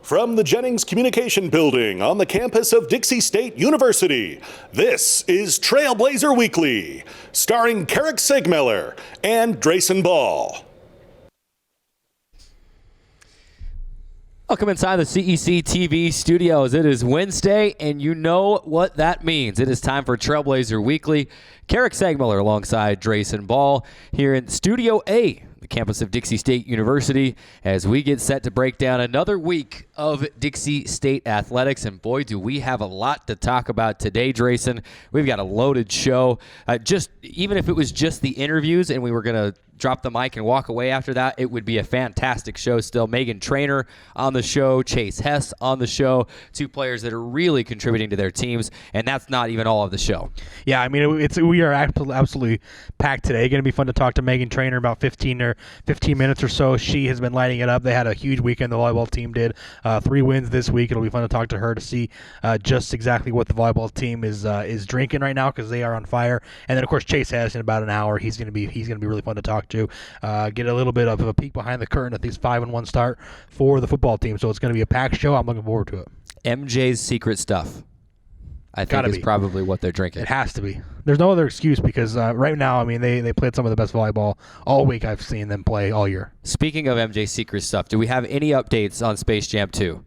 From the Jennings Communication Building on the campus of Dixie State University, this is Trailblazer Weekly, starring Carrick Segmeller and Drayson Ball. Welcome inside the CEC TV studios. It is Wednesday, and you know what that means. It is time for Trailblazer Weekly. Carrick Segmeller alongside Drayson Ball here in Studio A, the campus of Dixie State University, as we get set to break down another week of Dixie State athletics. And boy, do we have a lot to talk about today, Drayson. We've got a loaded show. Even if it was just the interviews and we were going to drop the mic and walk away after that, it would be a fantastic show still. Megan Trainor on the show, Chase Hess on the show, two players that are really contributing to their teams, and that's not even all of the show. Yeah, I mean, we are absolutely packed today. Going to be fun to talk to Megan Trainor about 15 minutes or so. She has been lighting it up. They had a huge weekend, the volleyball team did. 3 wins this week. It'll be fun to talk to her to see just exactly what the volleyball team is drinking right now, because they are on fire. And then, of course, Chase Hess in about an hour. He's going to be really fun to talk to, get a little bit of a peek behind the curtain at these 5-1 start for the football team. So it's going to be a packed show. I'm looking forward to it. MJ's secret stuff, I think, is probably what they're drinking. It has to be. There's no other excuse, because right now, I mean, they played some of the best volleyball all week I've seen them play all year. Speaking of MJ's secret stuff, do we have any updates on Space Jam 2?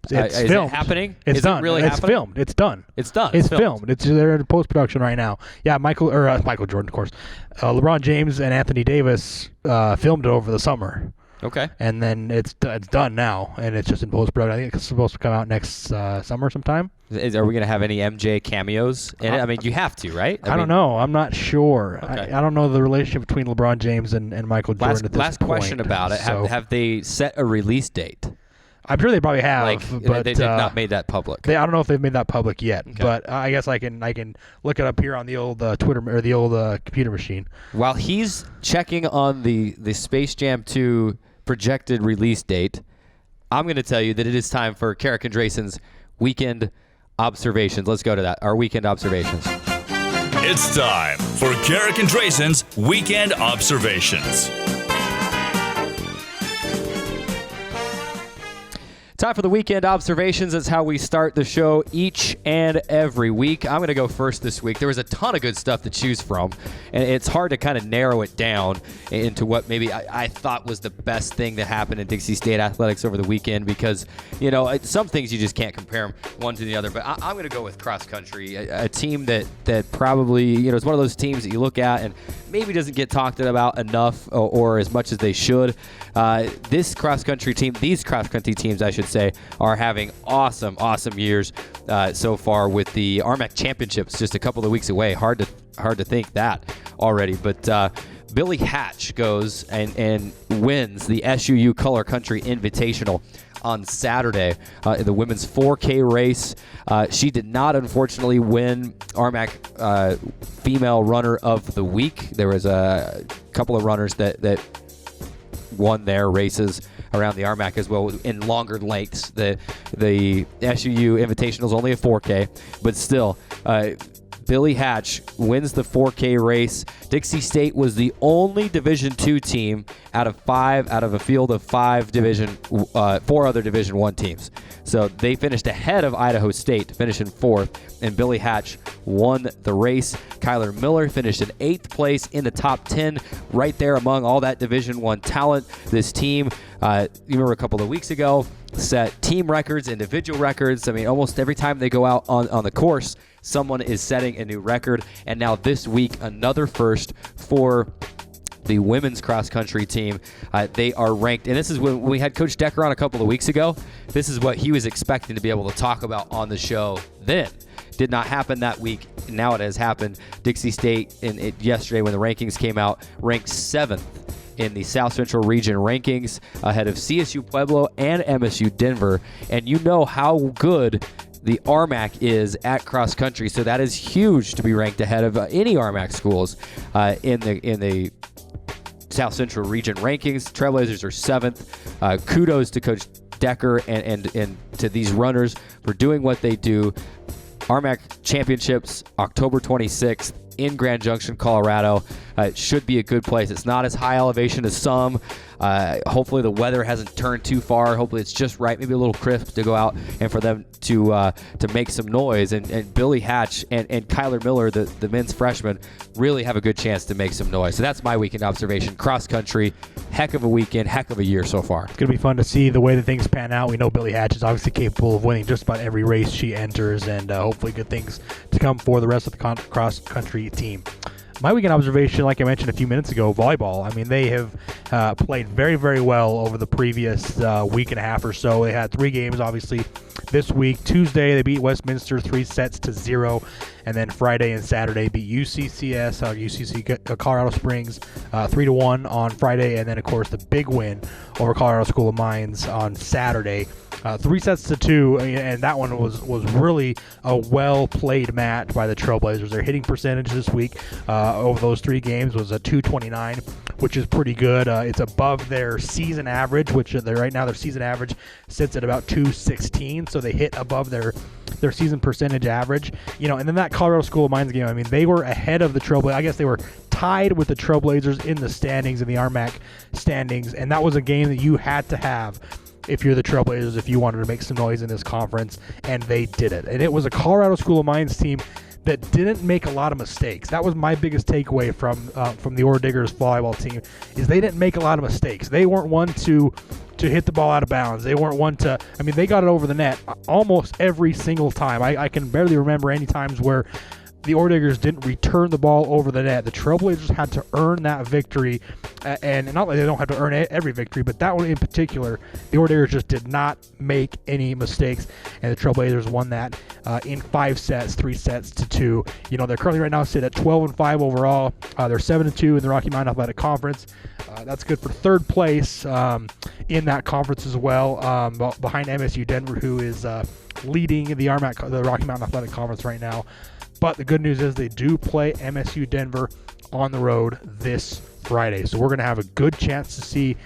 It's is filmed. It happening? It's done. Really it's happening? filmed. It's done. It's done. It's filmed. They're in post-production right now. Yeah, Michael Jordan, of course. LeBron James and Anthony Davis filmed it over the summer. Okay. And then it's done now, and it's just in post-production. I think it's supposed to come out next summer sometime. Are we going to have any MJ cameos in it? I mean, you have to, right? I don't know. I'm not sure. Okay. I don't know the relationship between LeBron James and Michael Jordan at this last point. question about it. So, Have they set a release date? I'm sure they probably have, but they've not made that public. I don't know if they've made that public yet, Okay. but I guess I can look it up here on the old Twitter or the old computer machine. While he's checking on the Space Jam 2 projected release date, I'm going to tell you that it is time for Carrick and Drayson's weekend observations. Let's go to that. Our weekend observations. It's time for Carrick and Drayson's weekend observations. Time for the weekend observations. That's how we start the show each and every week. I'm going to go first this week. There was a ton of good stuff to choose from, and it's hard to kind of narrow it down into what maybe I thought was the best thing that happened in Dixie State athletics over the weekend, because, some things you just can't compare them one to the other. But I'm going to go with cross country, a team that probably, is one of those teams that you look at and maybe doesn't get talked about enough or as much as they should. These cross country teams, I should say, are having awesome years so far, with the RMAC championships just a couple of weeks away. Hard to think that already, but Billy Hatch goes and wins the SUU Color Country Invitational on Saturday in the women's 4K race. She did not, unfortunately, win RMAC Female Runner of the Week. There was a couple of runners that won their races around the RMAC as well in longer lengths. The SUU Invitational is only a 4K, but still, Billy Hatch wins the 4K race. Dixie State was the only Division II team out of a field of 4 other Division I teams. So they finished ahead of Idaho State, finishing 4th, and Billy Hatch won the race. Kyler Miller finished in 8th place in the top 10, right there among all that Division I talent. This team, you remember a couple of weeks ago, set team records, individual records. I mean, almost every time they go out on the course, someone is setting a new record. And now this week, another first for the women's cross-country team. They are ranked, and this is when we had Coach Decker on a couple of weeks ago. This is what he was expecting to be able to talk about on the show then. Did not happen that week. Now it has happened. Dixie State, yesterday when the rankings came out, ranked 7th in the South Central Region rankings, ahead of CSU Pueblo and MSU Denver. And you know how good the RMAC is at cross country, so that is huge to be ranked ahead of any RMAC schools in the South Central Region rankings. Trailblazers are 7th. Kudos to Coach Decker and to these runners for doing what they do. RMAC Championships, October 26th in Grand Junction, Colorado. It should be a good place. It's not as high elevation as some. Hopefully the weather hasn't turned too far. Hopefully it's just right, maybe a little crisp to go out and for them to make some noise. And Billy Hatch and Kyler Miller, the men's freshman, really have a good chance to make some noise. So that's my weekend observation. Cross country, heck of a weekend, heck of a year so far. It's going to be fun to see the way that things pan out. We know Billy Hatch is obviously capable of winning just about every race she enters, and hopefully good things to come for the rest of the cross country team. My weekend observation, like I mentioned a few minutes ago, volleyball. I mean, they have played very, very well over the previous week and a half or so. They had 3 games, obviously, this week. Tuesday, they beat Westminster 3-0. And then Friday and Saturday beat UCC Colorado Springs 3-1 on Friday. And then, of course, the big win over Colorado School of Mines on Saturday. 3-2, and that one was really a well-played match by the Trailblazers. Their hitting percentage this week over those 3 games was a .229, which is pretty good. It's above their season average, which right now their season average sits at about .216, so they hit above their season percentage average. And then that Colorado School of Mines game, I mean, they were ahead of the Trailblazers. I guess they were tied with the Trailblazers in the standings, in the RMAC standings, and that was a game that you had to have if you're the Trailblazers, if you wanted to make some noise in this conference, and they did it. And it was a Colorado School of Mines team that didn't make a lot of mistakes. That was my biggest takeaway from the Ore Diggers volleyball team, is they didn't make a lot of mistakes. They weren't one to hit the ball out of bounds. They weren't one to, I mean, they got it over the net almost every single time. I can barely remember any times where the Ore Diggers didn't return the ball over the net. The Trailblazers had to earn that victory, and not that they don't have to earn every victory, but that one in particular, the Ore Diggers just did not make any mistakes, and the Trailblazers won that in 5 sets, 3-2. They're currently right now sit at 12-5 overall. They're 7-2 in the Rocky Mountain Athletic Conference. That's good for 3rd place in that conference as well, behind MSU Denver, who is leading the Rocky Mountain Athletic Conference right now. But the good news is they do play MSU Denver on the road this Friday. So we're going to have a good chance to see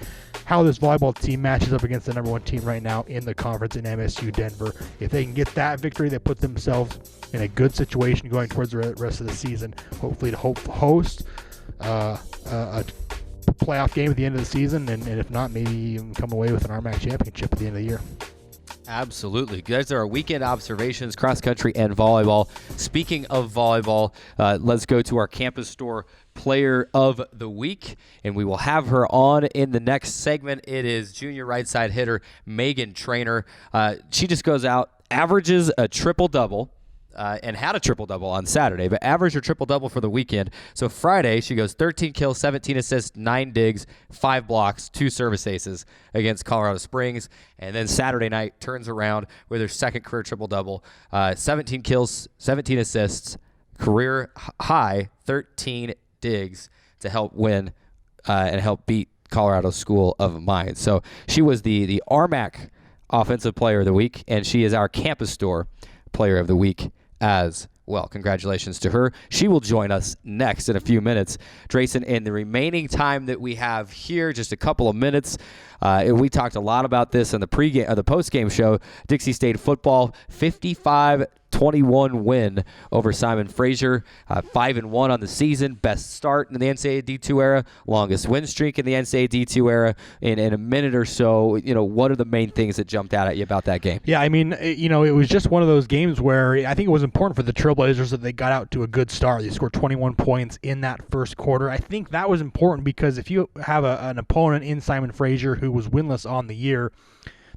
how this volleyball team matches up against the number 1 team right now in the conference in MSU Denver. If they can get that victory, they put themselves in a good situation going towards the rest of the season, hopefully to host a playoff game at the end of the season, and if not, maybe even come away with an RMAC championship at the end of the year. Absolutely. Those are our weekend observations, cross country and volleyball. Speaking of volleyball, let's go to our campus store player of the week, and we will have her on in the next segment. It is junior right side hitter Megan Trainer. She just goes out, averages a triple-double, and had a triple-double on Saturday, but averaged her triple-double for the weekend. So Friday, she goes 13 kills, 17 assists, 9 digs, 5 blocks, 2 service aces against Colorado Springs. And then Saturday night turns around with her second career triple-double, 17 kills, 17 assists, career high 13 digs to help win and help beat Colorado School of Mines. So she was the RMAC Offensive Player of the Week, and she is our Campus Store Player of the Week as well. Congratulations to her. She will join us next in a few minutes. Drayson, in the remaining time that we have here, just a couple of minutes, we talked a lot about this in the pregame, the postgame show. Dixie State football, 55-21 win over Simon Fraser, 5-1 on the season, best start in the NCAA D2 era, longest win streak in the NCAA D2 era. In a minute or so, what are the main things that jumped out at you about that game? Yeah, I mean, it was just one of those games where I think it was important for the Trailblazers that they got out to a good start. They scored 21 points in that first quarter. I think that was important because if you have an opponent in Simon Fraser who was winless on the year,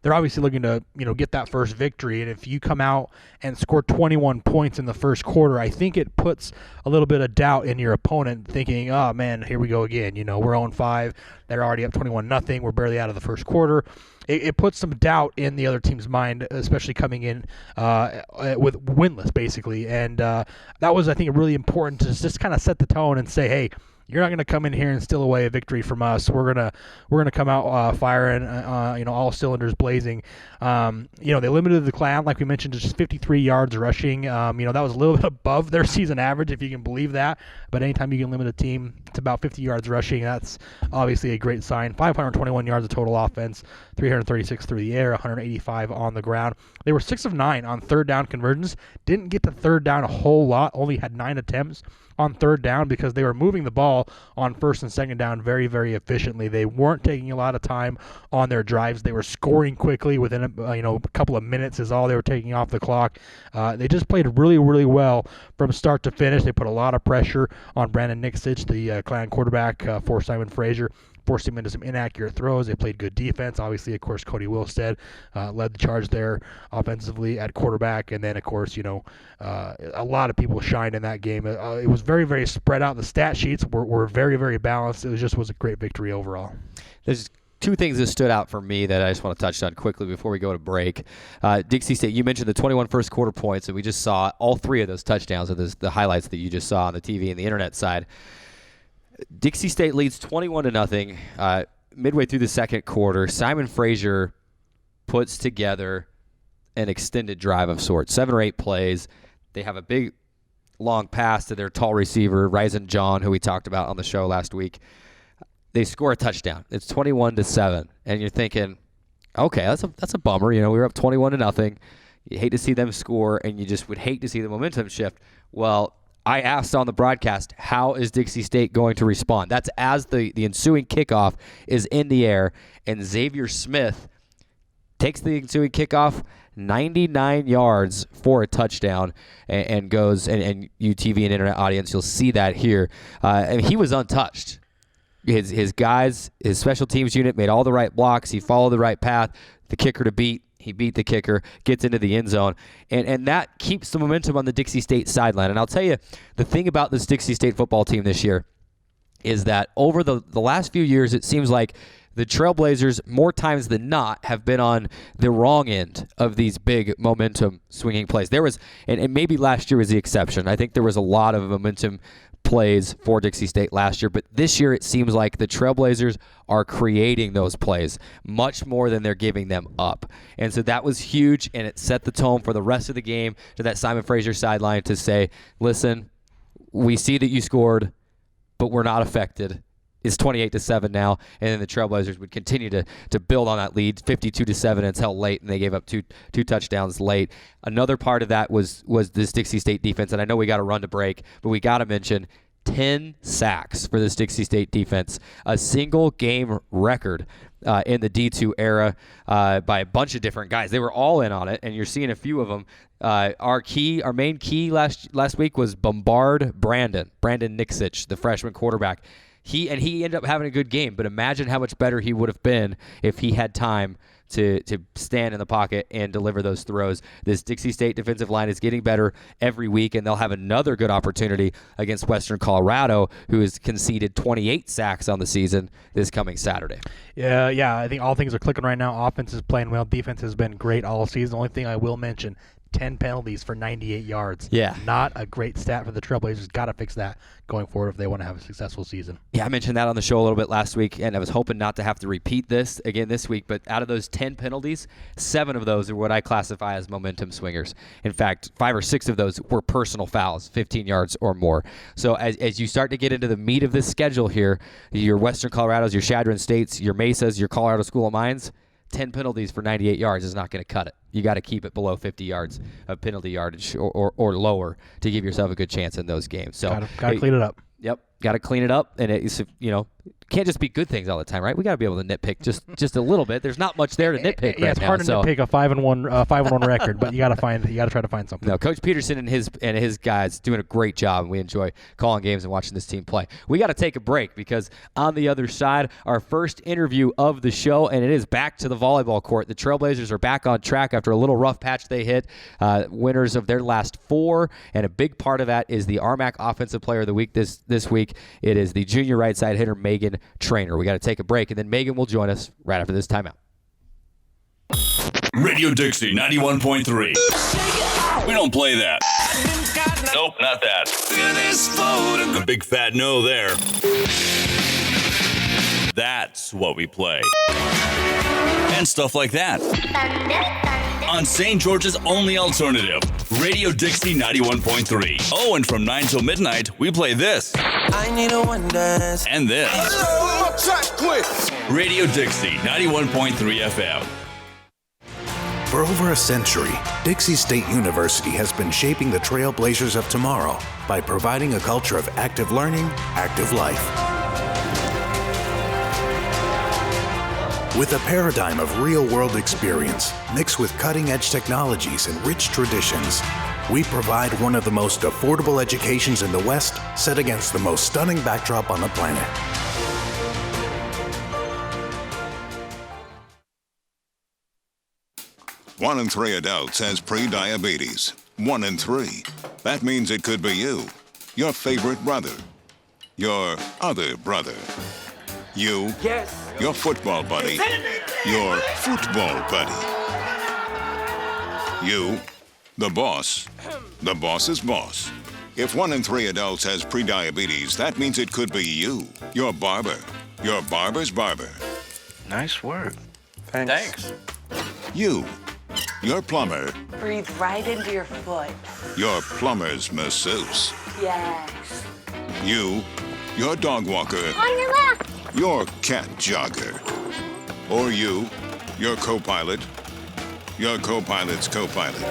they're obviously looking to, get that first victory. And if you come out and score 21 points in the first quarter, I think it puts a little bit of doubt in your opponent, thinking, oh man, here we go again. We're 0-5. They're already up 21-0. We're barely out of the first quarter. It puts some doubt in the other team's mind, especially coming in with winless, basically. And that was, I think, really important to just kind of set the tone and say, hey, you're not going to come in here and steal away a victory from us. We're gonna come out firing, all cylinders blazing. They limited the Clown, like we mentioned, to just 53 yards rushing. That was a little bit above their season average, if you can believe that. But anytime you can limit a team to about 50 yards rushing, that's obviously a great sign. 521 yards of total offense, 336 through the air, 185 on the ground. They were 6 of 9 on third down conversions. Didn't get to third down a whole lot. Only had 9 attempts on third down because they were moving the ball on first and second down very, very efficiently. They weren't taking a lot of time on their drives. They were scoring quickly within a couple of minutes is all they were taking off the clock. They just played really, really well from start to finish. They put a lot of pressure on Brandon Nixich, the Clan quarterback, for Simon Frazier. Forced him into some inaccurate throws. They played good defense. Obviously, of course, Cody Wilstead led the charge there offensively at quarterback. And then, of course, a lot of people shined in that game. It was very, very spread out. The stat sheets were very, very balanced. It was a great victory overall. There's two things that stood out for me that I just want to touch on quickly before we go to break. Dixie State, you mentioned the 21 first quarter points, and we just saw all three of those touchdowns of the highlights that you just saw on the TV and the internet side. Dixie State leads 21-0 midway through the second quarter. Simon Frazier puts together an extended drive of sorts, 7 or 8 plays. They have a big, long pass to their tall receiver, Ryzen John, who we talked about on the show last week. They score a touchdown. It's 21-7, and you're thinking, okay, that's a bummer. We were up 21-0. You hate to see them score, and you just would hate to see the momentum shift. Well, I asked on the broadcast, how is Dixie State going to respond? That's as the ensuing kickoff is in the air, and Xavier Smith takes the ensuing kickoff 99 yards for a touchdown and goes, and you TV and internet audience, you'll see that here. And he was untouched. His guys, his special teams unit made all the right blocks. He followed the right path. The kicker to beat. He beat the kicker, gets into the end zone, and that keeps the momentum on the Dixie State sideline. And I'll tell you, the thing about this Dixie State football team this year is that over the last few years, it seems like the Trailblazers, more times than not, have been on the wrong end of these big momentum swinging plays. There was, and maybe last year was the exception. I think there was a lot of momentum plays for Dixie State last year, but this year it seems like the Trailblazers are creating those plays much more than they're giving them up. And so that was huge, and it set the tone for the rest of the game to that Simon Frazier sideline to say, listen, we see that you scored, but we're not affected. It's 28-7 now, and then the Trailblazers would continue to build on that lead, 52-7 until late, and they gave up two touchdowns late. Another part of that was this Dixie State defense, and I know we got to run to break, but we got to mention 10 sacks for this Dixie State defense, a single game record in the D2 era by a bunch of different guys. They were all in on it, and you're seeing a few of them. Our main key last week was Brandon Nixich, the freshman quarterback. He ended up having a good game, but imagine how much better he would have been if he had time to stand in the pocket and deliver those throws. This Dixie State defensive line is getting better every week, and they'll have another good opportunity against Western Colorado, who has conceded 28 sacks on the season this coming Saturday. Yeah, I think all things are clicking right now. Offense is playing well. Defense has been great all season. The only thing I will mention, 10 penalties for 98 yards. Yeah. Not a great stat for the Trailblazers. Got to fix that going forward if they want to have a successful season. Yeah, I mentioned that on the show a little bit last week, and I was hoping not to have to repeat this again this week, but out of those 10 penalties, 7 of those are what I classify as momentum swingers. In fact, 5 or 6 of those were personal fouls, 15 yards or more. So as you start to get into the meat of this schedule here, your Western Colorados, your Chadron States, your Mesas, your Colorado School of Mines, 10 penalties for 98 yards is not going to cut it. You got to keep it below 50 yards of penalty yardage or lower to give yourself a good chance in those games. So got to clean it up. Yep, got to clean it up, and it's can't just be good things all the time, right? We got to be able to nitpick just a little bit. There's not much there to nitpick. Yeah, it's hard to nitpick a 5-1 record, but you got to try to find something. No, Coach Peterson and his guys doing a great job, and we enjoy calling games and watching this team play. We got to take a break because on the other side, our first interview of the show, and it is back to the volleyball court. The Trailblazers are back on track after a little rough patch they hit. Winners of their last 4, and a big part of that is the RMAC Offensive Player of the Week this week. It is the junior right side hitter Megan Trainer. We got to take a break, and then Megan will join us right after this timeout. Radio Dixie 91.3. We don't play that. Nope, not that. A big fat no there. That's what we play. And stuff like that. On St. George's only alternative, Radio Dixie 91.3. Oh, and from 9 till midnight, we play this. I need a one dance. And this. Radio Dixie 91.3 FM. For over a century, Dixie State University has been shaping the Trailblazers of tomorrow. by providing a culture of active learning, active life. With a paradigm of real-world experience mixed with cutting-edge technologies and rich traditions, we provide one of the most affordable educations in the West, set against the most stunning backdrop on the planet. One in 3 adults has pre-diabetes. 1 in 3. That means it could be you, your favorite brother, your other brother, you, your football buddy, your football buddy, you, the boss's boss. If 1 in 3 adults has pre-diabetes, that means it could be you, your barber, your barber's barber. Nice work. Thanks. You, your plumber, Breathe right into your foot. your plumber's masseuse. Yes. You, your dog walker, On your left. your cat jogger. Or you, your co-pilot, your co-pilot's co-pilot.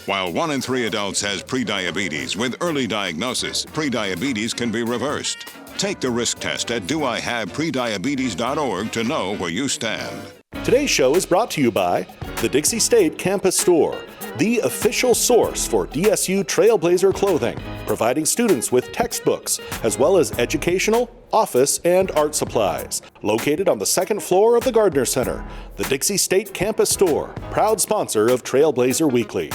While 1 in 3 adults has prediabetes, with early diagnosis, prediabetes can be reversed. Take the risk test at doihaveprediabetes.org to know where you stand. Today's show is brought to you by the Dixie State Campus Store, the official source for DSU Trailblazer clothing, providing students with textbooks, as well as educational, office, and art supplies. Located on the 2nd floor of the Gardner Center, the Dixie State Campus Store, proud sponsor of Trailblazer Weekly.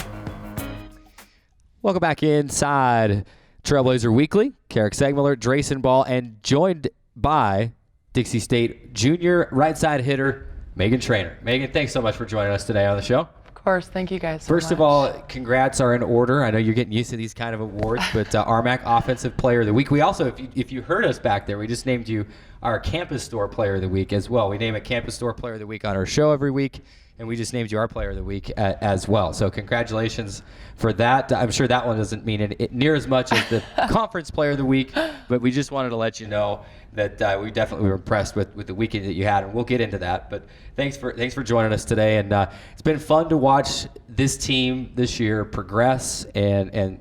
Welcome back inside Trailblazer Weekly. Carrick Segmiller, Drayson Ball, and joined by Dixie State junior right side hitter Megan Trainer. Megan, thanks so much for joining us today on the show. Of course. Thank you guys so First much. of all, congrats are in order. I know you're getting used to these kind of awards, but RMAC Offensive Player of the Week. We also, if you heard us back there, we just named you our Campus Store Player of the Week as well. We name a Campus Store Player of the Week on our show every week, and we just named you our Player of the Week as well. So congratulations for that. I'm sure that one doesn't mean it near as much as the Conference Player of the Week, but we just wanted to let you know that we definitely were impressed with the weekend that you had, and we'll get into that. But thanks for joining us today, and it's been fun to watch this team this year progress and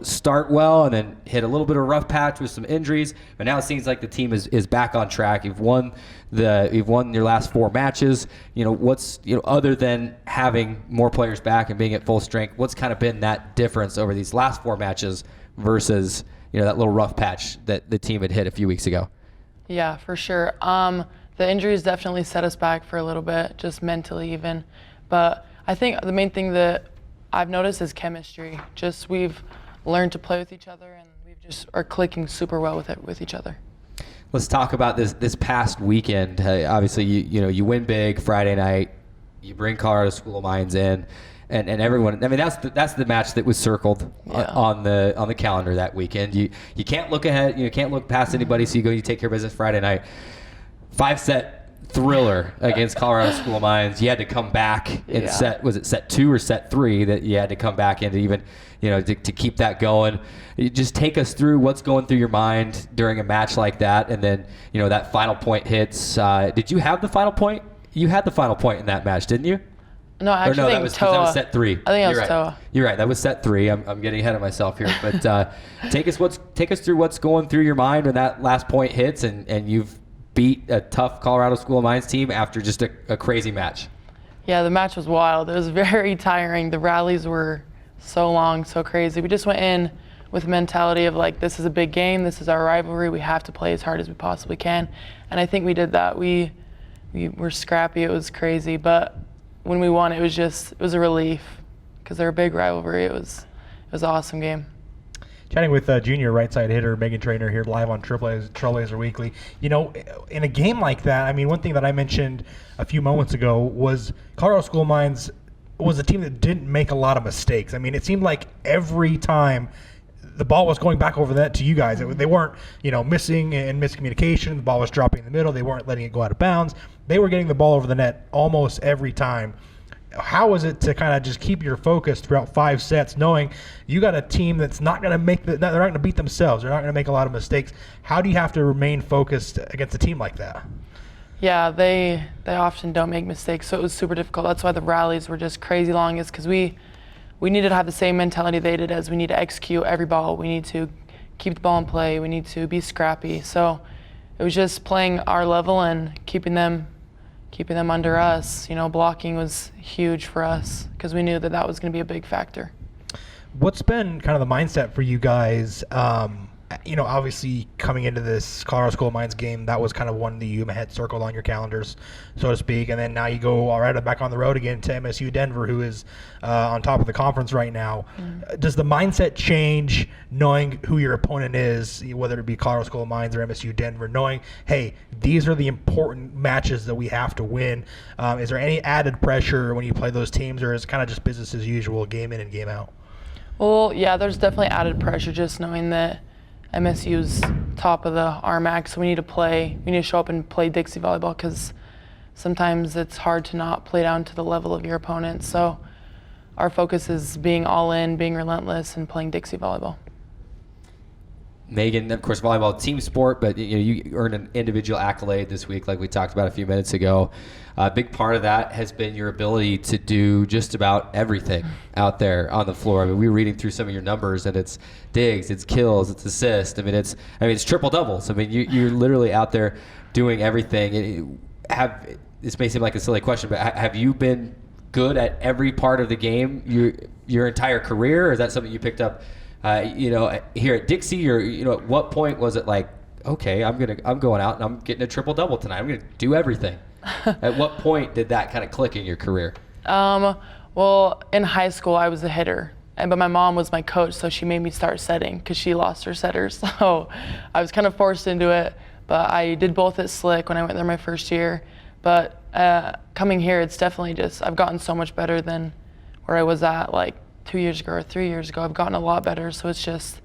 start well and then hit a little bit of a rough patch with some injuries. But now it seems like the team is back on track. You've won your last 4 matches. What's other than having more players back and being at full strength, what's kind of been that difference over these last 4 matches versus that little rough patch that the team had hit a few weeks ago? Yeah, for sure. The injuries definitely set us back for a little bit, just mentally even. But I think the main thing that I've noticed is chemistry. Just we've learned to play with each other, and we've just are clicking super well with each other. Let's talk about this past weekend. Obviously, you win big Friday night. You bring Colorado School of Mines in, and everyone. I mean, that's the match that was circled on the calendar that weekend. You can't look ahead. You can't look past anybody. So you take care of business Friday night. 5-set thriller against Colorado School of Mines. You had to come back in set 2 or set 3 that you had to come back into even to keep that going. You just take us through what's going through your mind during a match like that, and then that final point hits. Did you have the final point? You had the final point in that match, didn't you? No, I actually that was set 3. I think that was Toa. You're right. That was set 3. I'm getting ahead of myself here, but take us through what's going through your mind when that last point hits, and you've beat a tough Colorado School of Mines team after just a crazy match. Yeah, the match was wild. It was very tiring. The rallies were so long, so crazy. We just went in with the mentality of this is a big game. This is our rivalry. We have to play as hard as we possibly can. And I think we did that. We were scrappy. It was crazy. But when we won, it was a relief because they're a big rivalry. It was an awesome game. Chatting with junior right side hitter Megan Trainer here live on Trailblazer Weekly. In a game like that, I mean, one thing that I mentioned a few moments ago was Colorado School of Mines was a team that didn't make a lot of mistakes. I mean, it seemed like every time the ball was going back over the net to you guys. They weren't, missing and miscommunication. The ball was dropping in the middle. They weren't letting it go out of bounds. They were getting the ball over the net almost every time. How is it to kind of just keep your focus throughout 5 sets, knowing you got a team that's not going to they're not going to beat themselves. They're not going to make a lot of mistakes. How do you have to remain focused against a team like that? Yeah, they often don't make mistakes, so it was super difficult. That's why the rallies were just crazy long, is because we we needed to have the same mentality they did, as we need to execute every ball. We need to keep the ball in play. We need to be scrappy. So it was just playing our level and keeping them under us. Blocking was huge for us because we knew that was going to be a big factor. What's been kind of the mindset for you guys? Obviously coming into this Colorado School of Mines game, that was kind of one that you had circled on your calendars, so to speak. And then now you go all right back on the road again to MSU Denver, who is on top of the conference right now. Does the mindset change knowing who your opponent is, whether it be Colorado School of Mines or MSU Denver, knowing, hey, these are the important matches that we have to win? Is there any added pressure when you play those teams, or is it kind of just business as usual, game in and game out? Well, yeah, there's definitely added pressure just knowing that MSU's top of the RMAC, so we need to show up and play Dixie volleyball, because sometimes it's hard to not play down to the level of your opponent. So our focus is being all in, being relentless, and playing Dixie volleyball. Megan, of course, volleyball team sport, but you earned an individual accolade this week, like we talked about a few minutes ago. A big part of that has been your ability to do just about everything out there on the floor. I mean, we were reading through some of your numbers, and it's digs, it's kills, it's assists. I mean, it's triple doubles. I mean, you're literally out there doing everything. This may seem like a silly question, but have you been good at every part of the game your entire career, or is that something you picked up here at Dixie, or at what point was it like, okay, I'm going out and I'm getting a triple double tonight, I'm gonna do everything? At what point did that kind of click in your career? Well, in high school I was a hitter, but my mom was my coach, so she made me start setting because she lost her setters. So I was kind of forced into it, but I did both at Slick when I went there my first year. But coming here, it's definitely just, I've gotten so much better than where I was at like 2 years ago or 3 years ago. I've gotten a lot better, so it's just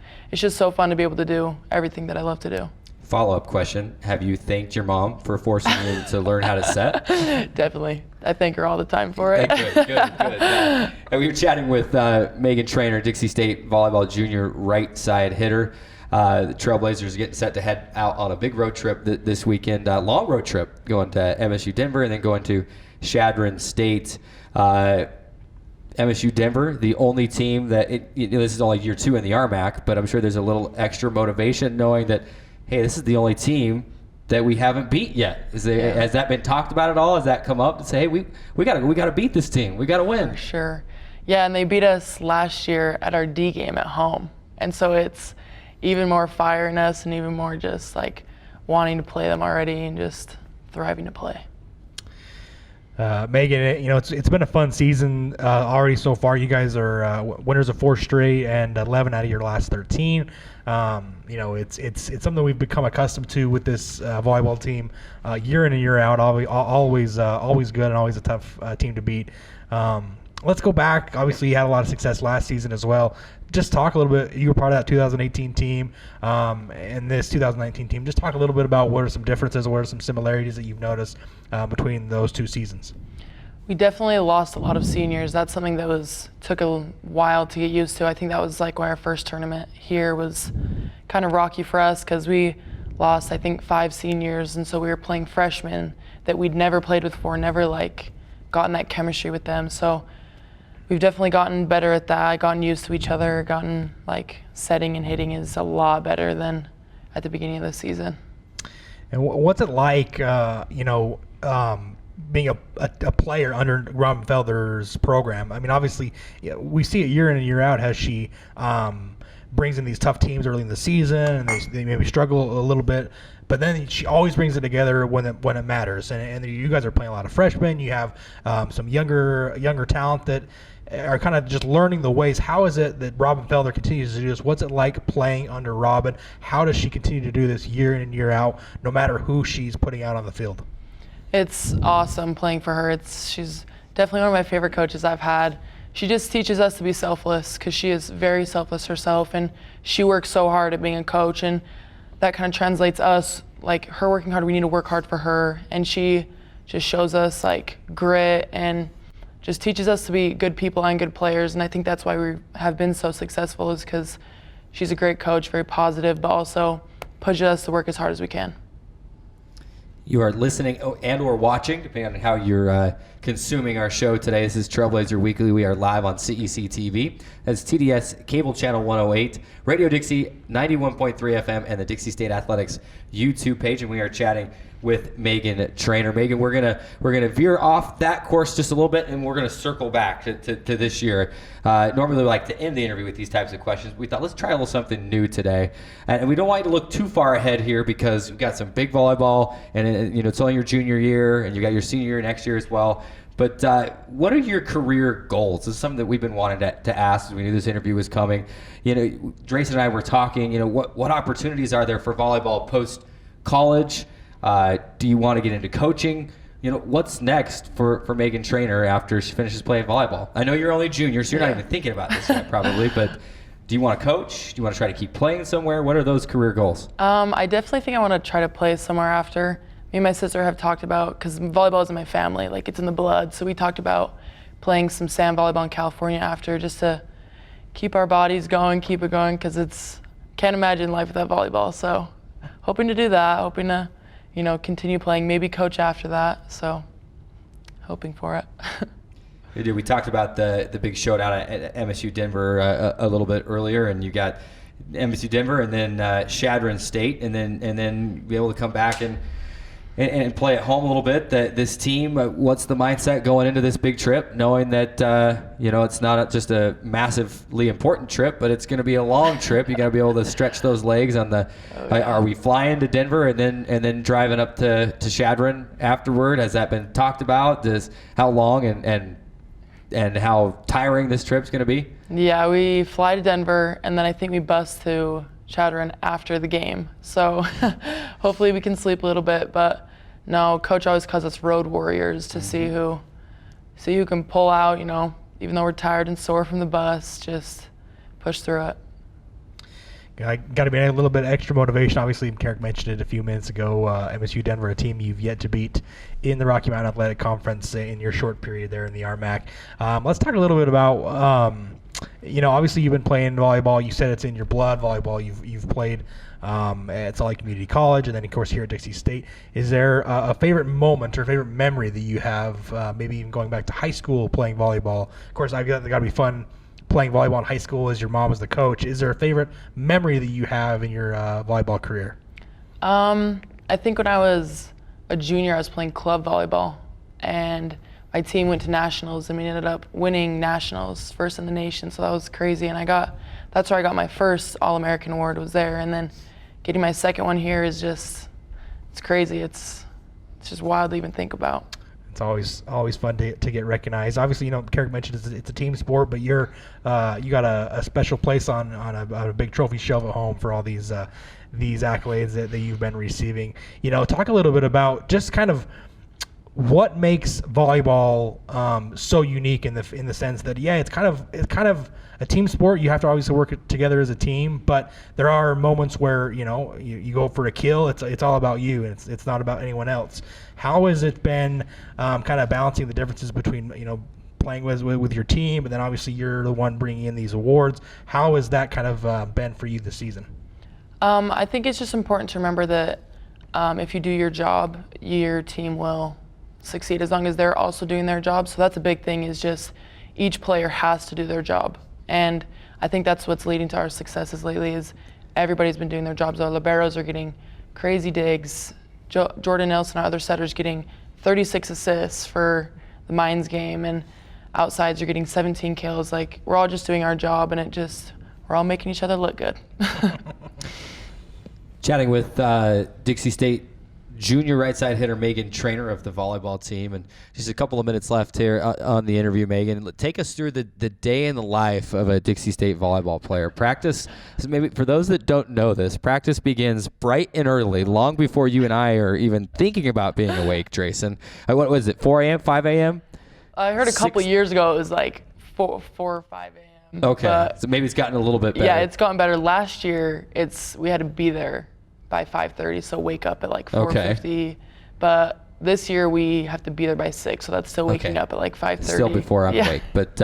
so fun to be able to do everything that I love to do. Follow-up question: have you thanked your mom for forcing you to learn how to set? Definitely. I thank her all the time for it. Good. Yeah. And we were chatting with Megan Trainer, Dixie State volleyball junior right side hitter. The Trailblazers are getting set to head out on a big road trip this weekend, long road trip, going to MSU Denver and then going to Chadron State. MSU Denver, the only team that this is only year 2 in the RMAC, but I'm sure there's a little extra motivation knowing that, hey, this is the only team that we haven't beat yet. Has that been talked about at all? Has that come up and say, hey, we got to beat this team, we got to win? For sure. Yeah, and they beat us last year at our D game at home, and so it's even more fire in us and even more just like wanting to play them already and just thriving to play. Megan, it's been a fun season already so far. You guys are winners of 4 straight and 11 out of your last 13. It's something we've become accustomed to with this volleyball team, year in and year out. Always good and always a tough team to beat. Let's go back. Obviously, you had a lot of success last season as well. Just talk a little bit. You were part of that 2018 team and this 2019 team. Just talk a little bit about what are some differences, what are some similarities that you've noticed between those 2 seasons. We definitely lost a lot of seniors. That's something that took a while to get used to. I think that was like why our first tournament here was kind of rocky for us, because we lost, I think, 5 seniors, and so we were playing freshmen that we'd never played with before, never like gotten that chemistry with them. So we've definitely gotten better at that, gotten used to each other, gotten like setting and hitting is a lot better than at the beginning of the season. And what's it like, being a player under Robin Felder's program? I mean, obviously, we see it year in and year out how she brings in these tough teams early in the season, and they maybe struggle a little bit, but then she always brings it together when it matters. And you guys are playing a lot of freshmen. You have some younger talent that are kind of just learning the ways. How is it that Robin Felder continues to do this? What's it like playing under Robin? How does she continue to do this year in and year out, no matter who she's putting out on the field? It's awesome playing for her. She's definitely one of my favorite coaches I've had. She just teaches us to be selfless, because she is very selfless herself, and she works so hard at being a coach, and that kind of translates us, like her working hard, we need to work hard for her, and she just shows us like grit and just teaches us to be good people and good players. And I think that's why we have been so successful, is because she's a great coach, very positive, but also pushes us to work as hard as we can. You are listening and or watching, depending on how you're consuming our show today. This is Trailblazer Weekly. We are live on CEC TV. That's TDS Cable Channel 108, Radio Dixie 91.3 FM, and the Dixie State Athletics YouTube page. And we are chatting with Megan Trainor. Megan, we're gonna veer off that course just a little bit, and we're gonna circle back to this year. Normally, we like to end the interview with these types of questions. We thought let's try a little something new today, and we don't want you to look too far ahead here because we've got some big volleyball, and it's only your junior year, and you got your senior year next year as well. But what are your career goals? This is something that we've been wanting to ask as we knew this interview was coming. Drace and I were talking. What opportunities are there for volleyball post college? Do you want to get into coaching? What's next for Megan Trainor after she finishes playing volleyball? I know you're only junior, so you're not even thinking about this yet, probably. But do you want to coach? Do you want to try to keep playing somewhere? What are those career goals? I definitely think I want to try to play somewhere after. Me and my sister have talked about, because volleyball is in my family, like it's in the blood. So we talked about playing some sand volleyball in California after, just to keep our bodies going, keep it going, because can't imagine life without volleyball. So hoping to do that, hoping to continue playing, maybe coach after that. So hoping for it. We talked about the big showdown at MSU Denver a little bit earlier, and you got MSU Denver and then Chadron State, and then be able to come back and play at home a little bit. This team, what's the mindset going into this big trip, knowing that it's not just a massively important trip, but it's going to be a long trip. You got to be able to stretch those legs on the. Are we flying to Denver and then driving up to Chadron afterward? Has that been talked about? How long and how tiring this trip's going to be? Yeah, we fly to Denver and then I think we bus to Chadron after the game. So hopefully we can sleep a little bit, but no, coach always calls us road warriors to see who can pull out, even though we're tired and sore from the bus, just push through it. Got to be a little bit extra motivation. Obviously, Carrick mentioned it a few minutes ago. MSU Denver, a team you've yet to beat in the Rocky Mountain Athletic Conference in your short period there in the RMAC. Let's talk a little bit about obviously you've been playing volleyball. You said it's in your blood. Volleyball, you've played at Salt Lake Community College, and then of course here at Dixie State. Is there a favorite moment or favorite memory that you have? Maybe even going back to high school playing volleyball. Of course, I've got to be fun playing volleyball in high school as your mom was the coach. Is there a favorite memory that you have in your volleyball career? I think when I was a junior, I was playing club volleyball, and my team went to nationals, and we ended up winning nationals, first in the nation. So that was crazy, and that's where I got my first All-American award, was there. And then getting my second one here is it's crazy. It's just wild to even think about. It's always fun to get recognized. Obviously, Carrick mentioned it's a team sport, but you got a special place on a big trophy shelf at home for all these accolades that you've been receiving. Talk a little bit about just kind of what makes volleyball so unique in the sense that it's kind of a team sport. You have to obviously work together as a team, but there are moments where you go for a kill. It's all about you, and it's not about anyone else. How has it been kind of balancing the differences between playing with your team, but then obviously you're the one bringing in these awards? How has that kind of been for you this season? I think it's just important to remember that if you do your job, your team will succeed as long as they're also doing their job. So that's a big thing, is just each player has to do their job. And I think that's what's leading to our successes lately, is everybody's been doing their jobs. Our liberos are getting crazy digs. Jordan Nelson, our other setters, getting 36 assists for the Mines game, and outsides are getting 17 kills. Like, we're all just doing our job, and we're all making each other look good. Chatting with Dixie State junior right side hitter Megan Trainor of the volleyball team, and just a couple of minutes left here on the interview. Megan, take us through the day in the life of a Dixie State volleyball player. Practice, maybe for those that don't know this, practice begins bright and early, long before you and I are even thinking about being awake, Drayson. What was it, 4 a.m., 5 a.m.? I heard a couple years ago it was like 4 or 5 a.m. Okay, so maybe it's gotten a little bit better. Yeah, it's gotten better. Last year, we had to be there by 5:30, so wake up at like 4:50. Okay. But this year we have to be there by 6, so that's still waking up at like 5:30. Still before I'm awake. But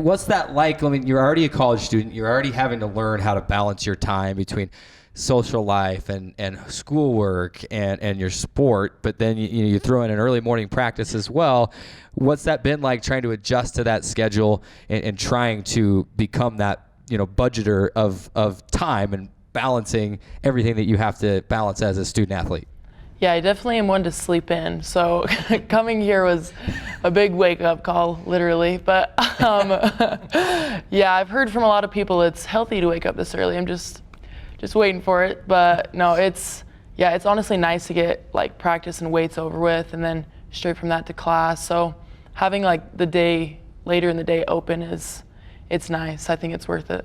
what's that like? You're already a college student. You're already having to learn how to balance your time between social life and schoolwork and your sport, but then you throw in an early morning practice as well. What's that been like trying to adjust to that schedule and trying to become that, budgeter of time and balancing everything that you have to balance as a student athlete? Yeah, I definitely am one to sleep in. So coming here was a big wake-up call, literally. But yeah, I've heard from a lot of people it's healthy to wake up this early. I'm just waiting for it. But no, it's honestly nice to get like practice and weights over with, and then straight from that to class. So having like the day later in the day open it's nice. I think it's worth it.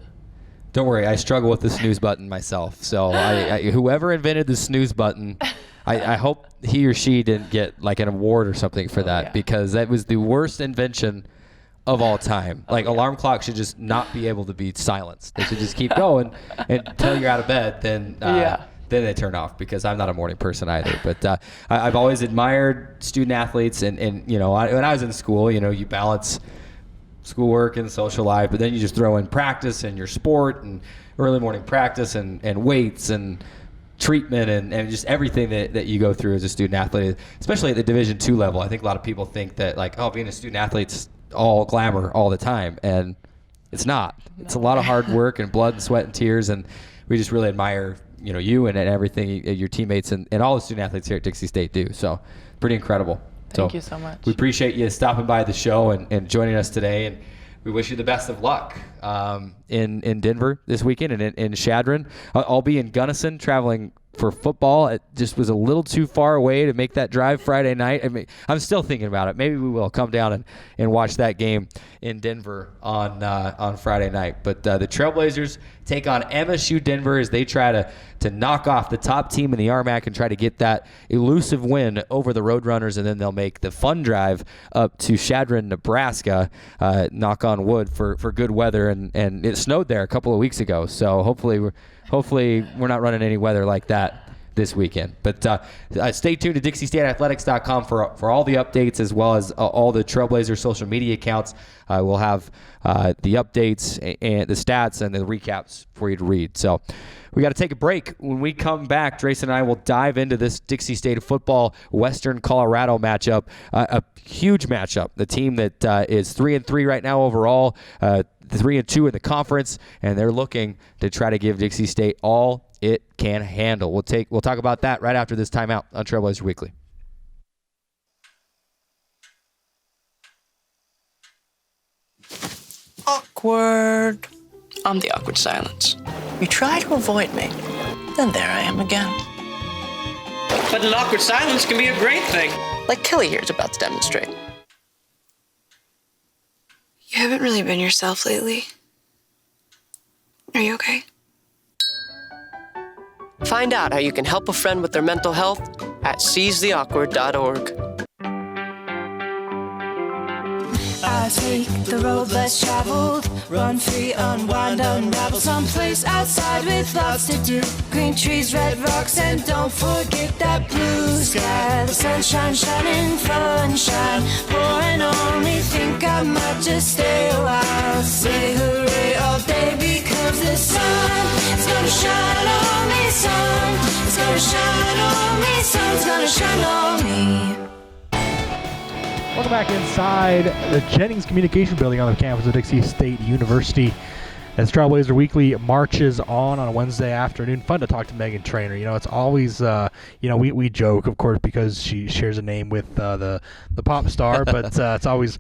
Don't worry, I struggle with the snooze button myself. So whoever invented the snooze button, I hope he or she didn't get like an award or something for that, because that was the worst invention of all time. Like alarm clocks should just not be able to be silenced. They should just keep going until you're out of bed. Then they turn off, because I'm not a morning person either. But I've always admired student athletes, and when I was in school, you balance schoolwork and social life, but then you just throw in practice and your sport and early morning practice and weights and treatment and just everything that you go through as a student athlete, especially at the Division II level. I think a lot of people think that being a student athlete's all glamour all the time, and it's not. It's a lot of hard work and blood and sweat and tears, and we just really admire you and everything your teammates and all the student athletes here at Dixie State do. So pretty incredible. Thank you so much. We appreciate you stopping by the show and joining us today, and we wish you the best of luck in Denver this weekend and in Chadron. I'll be in Gunnison traveling for football. It just was a little too far away to make that drive Friday night. I mean, I'm still thinking about it. Maybe we will come down and watch that game in Denver on Friday night. But the Trailblazers take on MSU Denver as they try to knock off the top team in the RMAC and try to get that elusive win over the Roadrunners, and then they'll make the fun drive up to Chadron, Nebraska, knock on wood for good weather, and it snowed there a couple of weeks ago, so hopefully we're not running any weather like that this weekend. But stay tuned to DixieStateAthletics.com for all the updates, as well as all the Trailblazer social media accounts. We'll have the updates and the stats and the recaps for you to read. So we got to take a break. When we come back, Drayson and I will dive into this Dixie State football Western Colorado matchup, a huge matchup. The team that is 3-3 right now overall, 3-2 in the conference, and they're looking to try to give Dixie State all it can handle. We'll talk about that right after this timeout on Trailblazer Weekly. Awkward. I'm the awkward silence. You try to avoid me, then there I am again. But an awkward silence can be a great thing. Like Kelly here is about to demonstrate. You haven't really been yourself lately. Are you okay? Find out how you can help a friend with their mental health at seizetheawkward.org. I take the road less traveled, run free, unwind, unravel someplace outside with lots to do. Green trees, red rocks, and don't forget that blue sky. The sunshine shining, sunshine pouring on me. Think I might just stay a while. Say hooray all day because the sun is gonna shine on me. Sun is gonna shine on me. Sun's gonna shine on me. Welcome back inside the Jennings Communication Building on the campus of Dixie State University as Trailblazer Weekly marches on a Wednesday afternoon. Fun to talk to Megan Trainor. It's always, we joke, of course, because she shares a name with the pop star, but it's always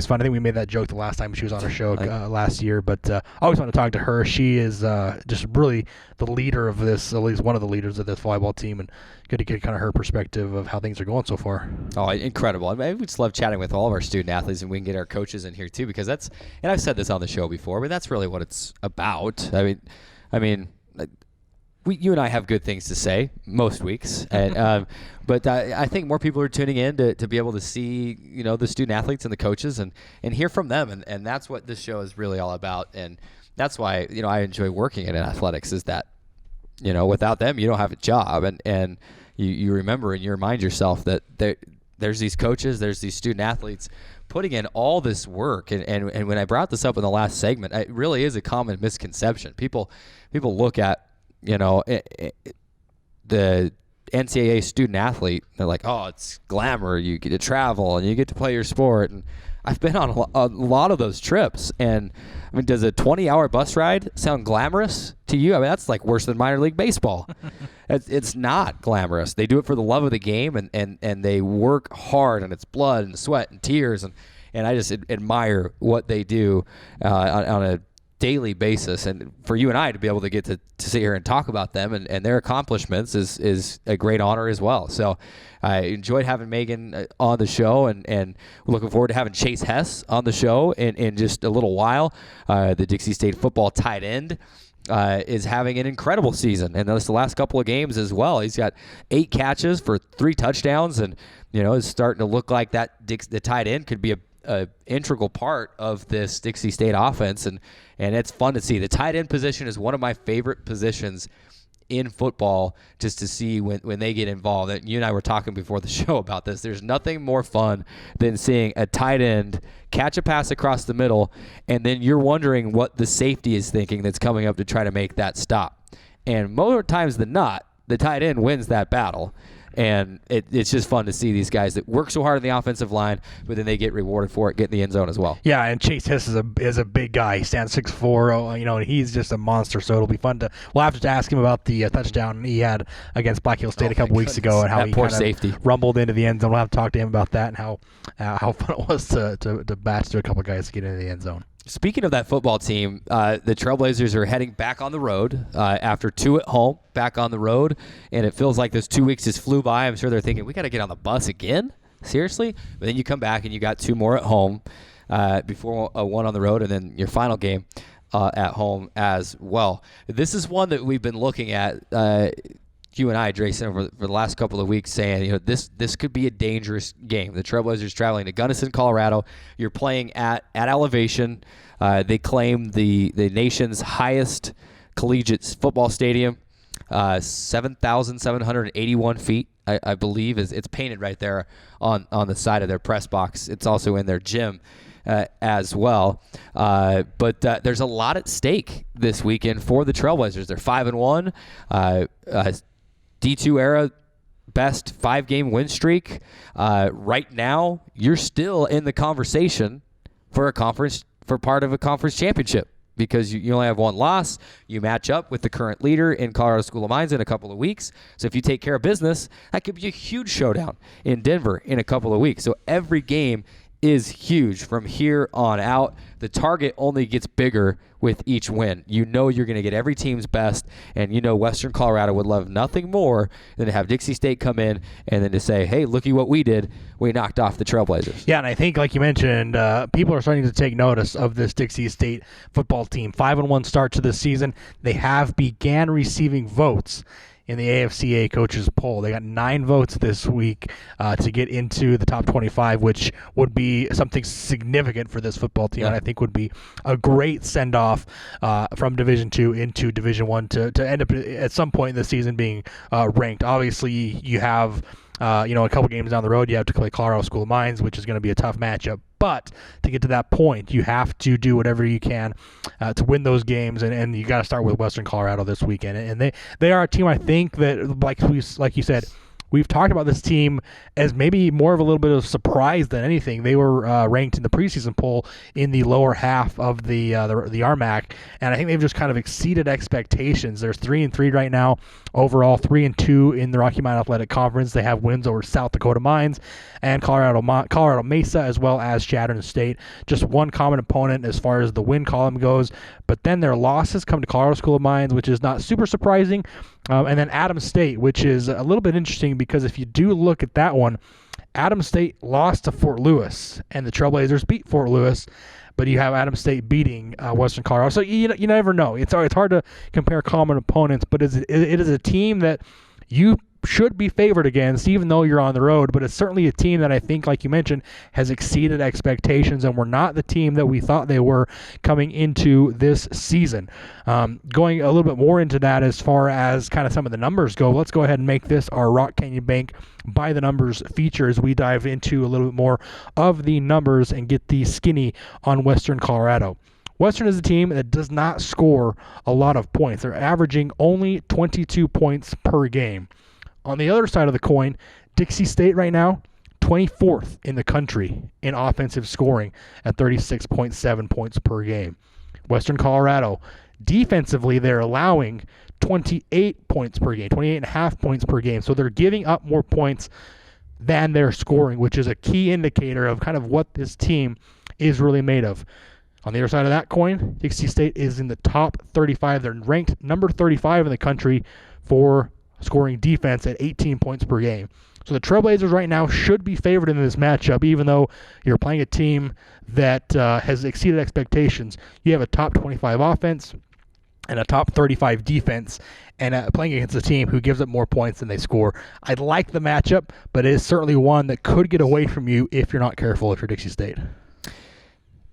fun. I think we made that joke the last time she was on our show last year, but always fun to talk to her. She is just really the leader of this, at least one of the leaders of this volleyball team, and good to get kind of her perspective of how things are going so far. Oh, incredible. I mean, we just love chatting with all of our student athletes, and we can get our coaches in here too, because and I've said this on the show before, but that's really what it's about. I mean, you and I have good things to say most weeks, and but I think more people are tuning in to be able to see the student athletes and the coaches and hear from them, and that's what this show is really all about, and that's why I enjoy working in athletics, is that without them you don't have a job, and you remember and you remind yourself that there's these coaches, there's these student athletes putting in all this work, and when I brought this up in the last segment, it really is a common misconception. People look at the NCAA student athlete, they're like, oh, it's glamour. You get to travel and you get to play your sport. And I've been on a lot of those trips. And I mean, does a 20-hour bus ride sound glamorous to you? I mean, that's like worse than minor league baseball. It's not glamorous. They do it for the love of the game, and they work hard, and it's blood and sweat and tears. And I just admire what they do on a daily basis. And for you and I to be able to get to sit here and talk about them and their accomplishments is a great honor as well. So I enjoyed having Megan on the show, and we're looking forward to having Chase Hess on the show in just a little while. The Dixie State football tight end is having an incredible season, and that's the last couple of games as well. He's got 8 catches for 3 touchdowns, and it's starting to look like the tight end could be a integral part of this Dixie State offense, and it's fun to see. The tight end position is one of my favorite positions in football, just to see when they get involved. And you and I were talking before the show about this. There's nothing more fun than seeing a tight end catch a pass across the middle, and then you're wondering what the safety is thinking that's coming up to try to make that stop. And more times than not, the tight end wins that battle. And it's just fun to see these guys that work so hard on the offensive line, but then they get rewarded for it, get in the end zone as well. Yeah, and Chase Hess is a big guy. He stands 6'4", and he's just a monster. So it'll be fun we'll have to ask him about the touchdown he had against Black Hill State a couple weeks ago, and how he kind of rumbled into the end zone. We'll have to talk to him about that and how fun it was to batch through a couple guys to get into the end zone. Speaking of that football team, the Trailblazers are heading back on the road after 2 at home, back on the road, and it feels like those 2 weeks just flew by. I'm sure they're thinking, we got to get on the bus again? Seriously? But then you come back and you got 2 more at home before one on the road, and then your final game at home as well. This is one that we've been looking at, you and I, Drayson, for the last couple of weeks, saying, this could be a dangerous game. The Trailblazers traveling to Gunnison, Colorado. You're playing at elevation. They claim the nation's highest collegiate football stadium, 7,781 feet, I believe. It's painted right there on the side of their press box. It's also in their gym as well. But there's a lot at stake this weekend for the Trailblazers. They're 5-1. D2 era best 5-game win streak. Right now, you're still in the conversation for part of a conference championship, because you only have 1 loss. You match up with the current leader in Colorado School of Mines in a couple of weeks. So if you take care of business, that could be a huge showdown in Denver in a couple of weeks. So every game is huge from here on out. The target only gets bigger with each win. You're going to get every team's best, and Western Colorado would love nothing more than to have Dixie State come in and then to say, hey, looky what we did. We knocked off the Trailblazers. Yeah, and I think, like you mentioned, people are starting to take notice of this Dixie State football team. 5-1 start to the season. They have began receiving votes in the AFCA coaches poll. They got 9 votes this week to get into the top 25, which would be something significant for this football team, and I think would be a great send-off from Division II into Division I to end up at some point in the season being ranked. Obviously, you have a couple games down the road, you have to play Colorado School of Mines, which is going to be a tough matchup. But to get to that point, you have to do whatever you can to win those games, and you got to start with Western Colorado this weekend. And they are a team, I think, that like you said, we've talked about this team as maybe more of a little bit of surprise than anything. They were ranked in the preseason poll in the lower half of the RMAC, and I think they've just kind of exceeded expectations. They're 3-3 right now overall, 3-2 in the Rocky Mountain Athletic Conference. They have wins over South Dakota Mines and Colorado Mesa, as well as Chadron State. Just one common opponent as far as the win column goes, but then their losses come to Colorado School of Mines, which is not super surprising, and then Adams State, which is a little bit interesting because if you do look at that one, Adams State lost to Fort Lewis, and the Trailblazers beat Fort Lewis, but you have Adams State beating Western Colorado. So you never know. It's hard to compare common opponents, but it is a team that you should be favored against, even though you're on the road. But it's certainly a team that I think, like you mentioned, has exceeded expectations, and we're not the team that we thought they were coming into this season. Going a little bit more into that as far as kind of some of the numbers go, let's go ahead and make this our Rock Canyon Bank by the numbers feature as we dive into a little bit more of the numbers and get the skinny on Western Colorado. Western is a team that does not score a lot of points. They're averaging only 22 points per game. On the other side of the coin, Dixie State right now, 24th in the country in offensive scoring at 36.7 points per game. Western Colorado, defensively, they're allowing 28 points per game, 28.5 points per game. So they're giving up more points than they're scoring, which is a key indicator of kind of what this team is really made of. On the other side of that coin, Dixie State is in the top 35. They're ranked number 35 in the country for scoring defense at 18 points per game. So the Trailblazers right now should be favored in this matchup, even though you're playing a team that has exceeded expectations. You have a top 25 offense and a top 35 defense, and playing against a team who gives up more points than they score. I like the matchup, but it is certainly one that could get away from you if you're not careful if you're Dixie State.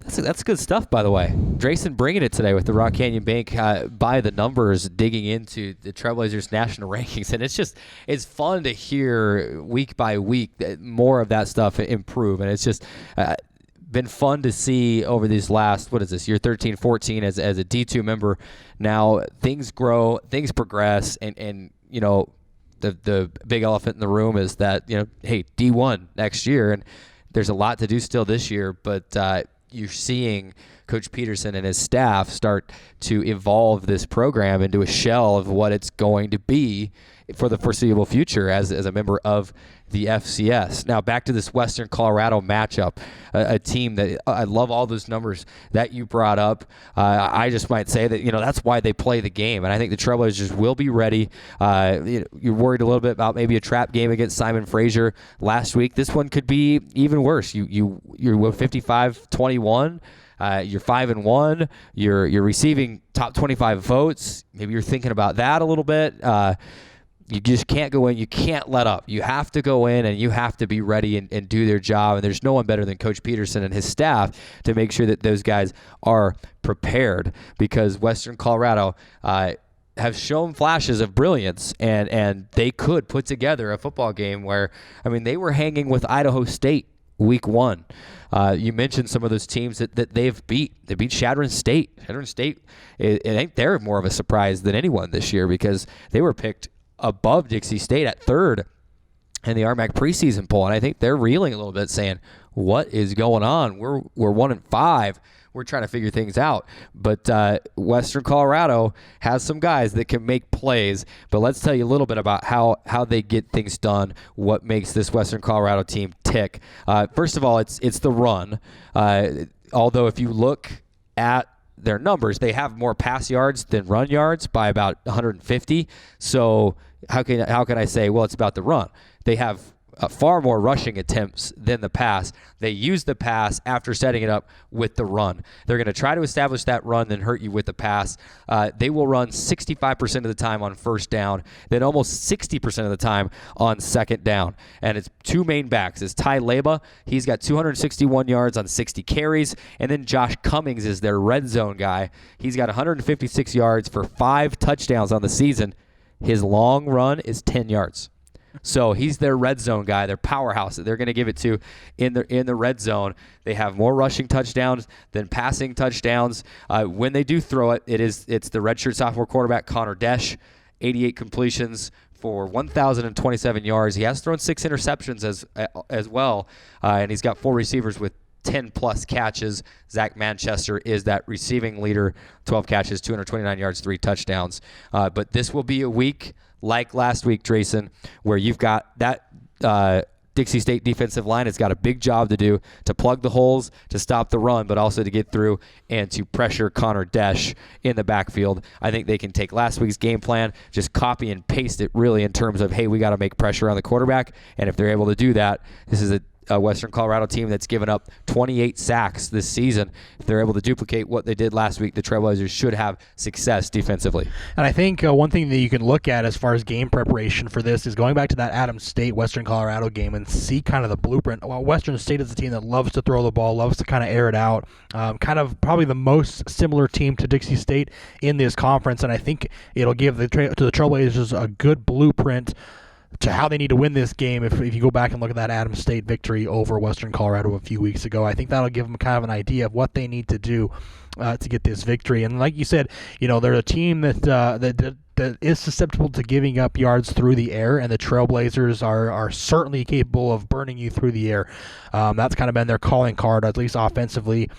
That's good stuff, by the way. Drayson bringing it today with the Rock Canyon Bank by the numbers, digging into the Trailblazers national rankings. And it's fun to hear week by week more of that stuff improve. And it's just been fun to see over these last, year 13, 14 as a D2 member. Now things grow, things progress, and you know, the big elephant in the room is that, you know, hey, D1 next year. And there's a lot to do still this year, but you're seeing Coach Peterson and his staff start to evolve this program into a shell of what it's going to be for the foreseeable future as a member of the FCS. Now back to this Western Colorado matchup, a team that I love all those numbers that you brought up. I just might say that, you know, that's why they play the game, and I think the Trailblazers will be ready. You're worried a little bit about maybe a trap game against Simon Fraser last week. This one could be even worse. You're 55-21. You're 5-1. You're receiving top 25 votes. Maybe you're thinking about that a little bit. You just can't go in. You can't let up. You have to go in and you have to be ready and do their job. And there's no one better than Coach Peterson and his staff to make sure that those guys are prepared, because Western Colorado have shown flashes of brilliance, and they could put together a football game where, I mean, they were hanging with Idaho State week 1. You mentioned some of those teams that they've beat. They beat Chadron State. Chadron State, I think they're more of a surprise than anyone this year because they were picked above Dixie State at 3rd in the RMAC preseason poll, and I think they're reeling a little bit, saying, "What is going on? We're 1-5. We're trying to figure things out." But Western Colorado has some guys that can make plays. But let's tell you a little bit about how they get things done. What makes this Western Colorado team tick? First of all, it's the run. Although if you look at their numbers, they have more pass yards than run yards by about 150. So how can I say, well, it's about the run? They have far more rushing attempts than the pass. They use the pass after setting it up with the run. They're going to try to establish that run, then hurt you with the pass. They will run 65% of the time on first down, then almost 60% of the time on second down. And it's two main backs. It's Ty Leba. He's got 261 yards on 60 carries. And then Josh Cummings is their red zone guy. He's got 156 yards for 5 touchdowns on the season. His long run is 10 yards. So he's their red zone guy, their powerhouse that they're going to give it to in the red zone. They have more rushing touchdowns than passing touchdowns. When they do throw it, it's the redshirt sophomore quarterback Connor Desch, 88 completions for 1,027 yards. He has thrown 6 interceptions as well, and he's got 4 receivers with 10-plus catches. Zach Manchester is that receiving leader, 12 catches, 229 yards, 3 touchdowns. But this will be a week like last week, Drayson, where you've got that Dixie State defensive line has got a big job to do to plug the holes, to stop the run, but also to get through and to pressure Connor Desch in the backfield. I think they can take last week's game plan, just copy and paste it really in terms of, hey, we got to make pressure on the quarterback. And if they're able to do that, this is a Western Colorado team that's given up 28 sacks this season. If they're able to duplicate what they did last week, the Trailblazers should have success defensively. And I think one thing that you can look at as far as game preparation for this is going back to that Adams State Western Colorado game and see kind of the blueprint. Well, Western State is a team that loves to throw the ball, loves to kind of air it out, kind of probably the most similar team to Dixie State in this conference, and I think it'll give to the Trailblazers a good blueprint to how they need to win this game. If you go back and look at that Adams State victory over Western Colorado a few weeks ago, I think that'll give them kind of an idea of what they need to do to get this victory. And like you said, they're a team that is susceptible to giving up yards through the air, and the Trailblazers are certainly capable of burning you through the air. That's kind of been their calling card, at least offensively.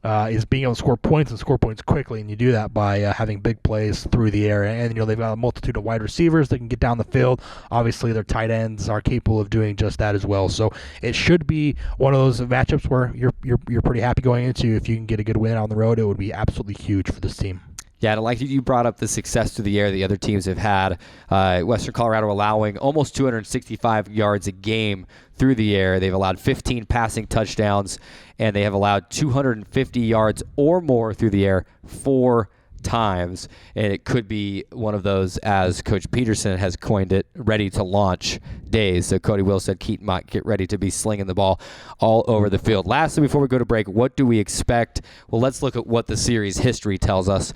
Is being able to score points and score points quickly, and you do that by having big plays through the air. And they've got a multitude of wide receivers that can get down the field. Obviously, their tight ends are capable of doing just that as well. So it should be one of those matchups where you're pretty happy going into. If you can get a good win on the road, it would be absolutely huge for this team. Yeah, and like you brought up the success through the air the other teams have had. Western Colorado allowing almost 265 yards a game through the air. They've allowed 15 passing touchdowns, and they have allowed 250 yards or more through the air 4 times. And it could be one of those, as Coach Peterson has coined it, ready to launch days. So Cody Will said Keaton might get ready to be slinging the ball all over the field. Lastly, before we go to break, what do we expect? Well, let's look at what the series history tells us.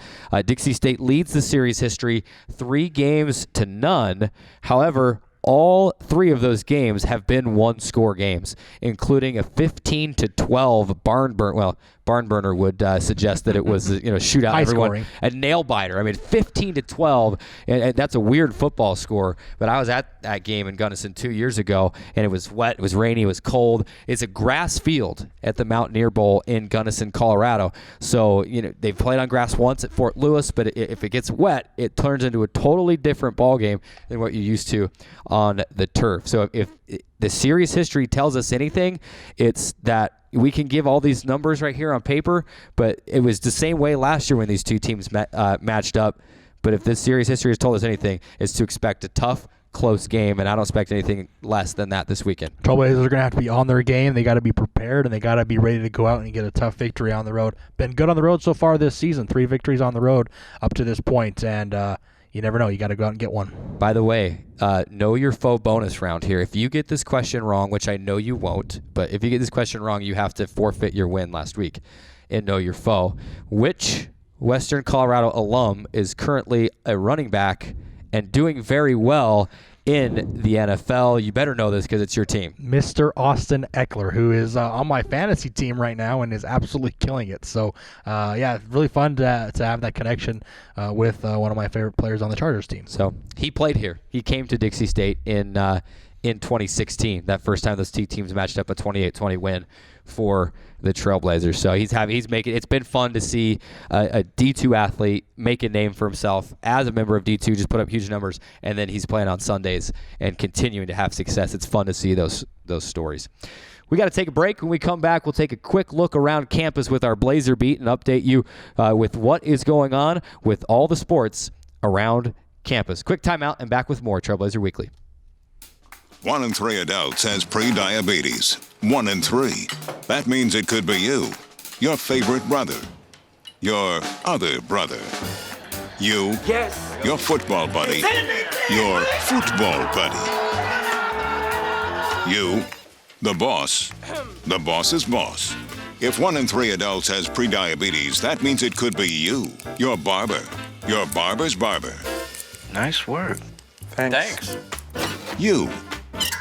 Dixie State leads the series history 3-0. However, all 3 of those games have been one-score games, including a 15-12 barn burn. Well, barn burner would suggest that it was shootout. High Everyone scoring. a nail biter. I mean, 15-12, and that's a weird football score. But I was at that game in Gunnison 2 years ago, and it was wet, it was rainy, it was cold. It's a grass field at the Mountaineer Bowl in Gunnison, Colorado. So they've played on grass once at Fort Lewis, but if it gets wet, it turns into a totally different ball game than what you're used to on the turf. So if the series history tells us anything, it's that we can give all these numbers right here on paper, but it was the same way last year when these two teams matched up. But if this series history has told us anything, it's to expect a tough, close game, and I don't expect anything less than that this weekend. Trailblazers are going to have to be on their game. They got to be prepared, and they got to be ready to go out and get a tough victory on the road. Been good on the road so far this season. 3 victories on the road up to this point, and you never know. You got to go out and get one. By the way, know your foe bonus round here. If you get this question wrong, which I know you won't, but if you get this question wrong, you have to forfeit your win last week in Know Your Foe. Which Western Colorado alum is currently a running back and doing very well in the NFL? You better know this because it's your team. Mr. Austin Eckler, who is on my fantasy team right now and is absolutely killing it. So, really fun to have that connection with one of my favorite players on the Chargers team. So he played here. He came to Dixie State in 2016. That first time those two teams matched up, a 28-20 win for the Trailblazers. So he's making. It's been fun to see a D2 athlete make a name for himself as a member of D2, just put up huge numbers, and then he's playing on Sundays and continuing to have success. It's fun to see those stories. We got to take a break. When we come back, we'll take a quick look around campus with our Blazer Beat and update you with what is going on with all the sports around campus. Quick timeout and back with more Trailblazer Weekly. 1 in 3 adults has pre-diabetes. 1 in 3. That means it could be you, your favorite brother, your other brother, you, your football buddy, your football buddy, you, the boss's boss. If 1 in 3 adults has pre-diabetes, that means it could be you, your barber, your barber's barber. Nice work. Thanks. You,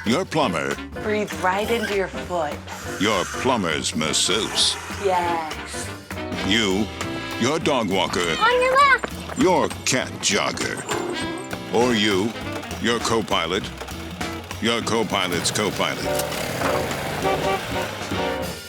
your plumber, Breathe right into your foot. your plumber's masseuse. Yes. You, your dog walker, On your left. your cat jogger. Or you, your co-pilot, your co-pilot's co-pilot.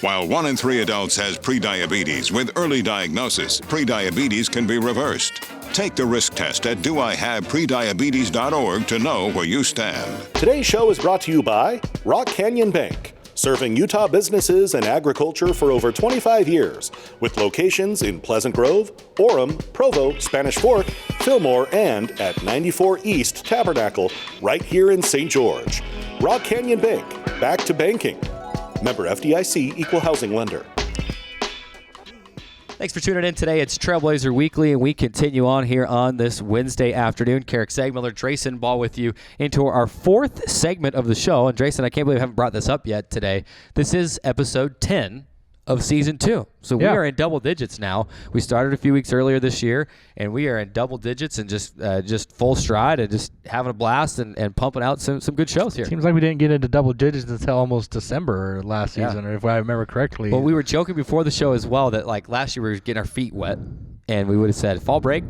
While 1 in 3 adults has prediabetes, with early diagnosis, prediabetes can be reversed. Take the risk test at doihaveprediabetes.org to know where you stand. Today's show is brought to you by Rock Canyon Bank, serving Utah businesses and agriculture for over 25 years, with locations in Pleasant Grove, Orem, Provo, Spanish Fork, Fillmore, and at 94 East Tabernacle, right here in St. George. Rock Canyon Bank, back to banking. Member FDIC, Equal Housing Lender. Thanks for tuning in today. It's Trailblazer Weekly, and we continue on here on this Wednesday afternoon. Carrick Sagmiller, Drayson Ball with you into our 4th segment of the show. And Drayson, I can't believe I haven't brought this up yet today. This is episode 10 of season 2. So we are in double digits now. We started a few weeks earlier this year, and we are in double digits and just full stride and just having a blast and pumping out some good shows here. Seems like we didn't get into double digits until almost December last season, if I remember correctly. Well, we were joking before the show as well that like last year we were getting our feet wet, and we would have said fall break.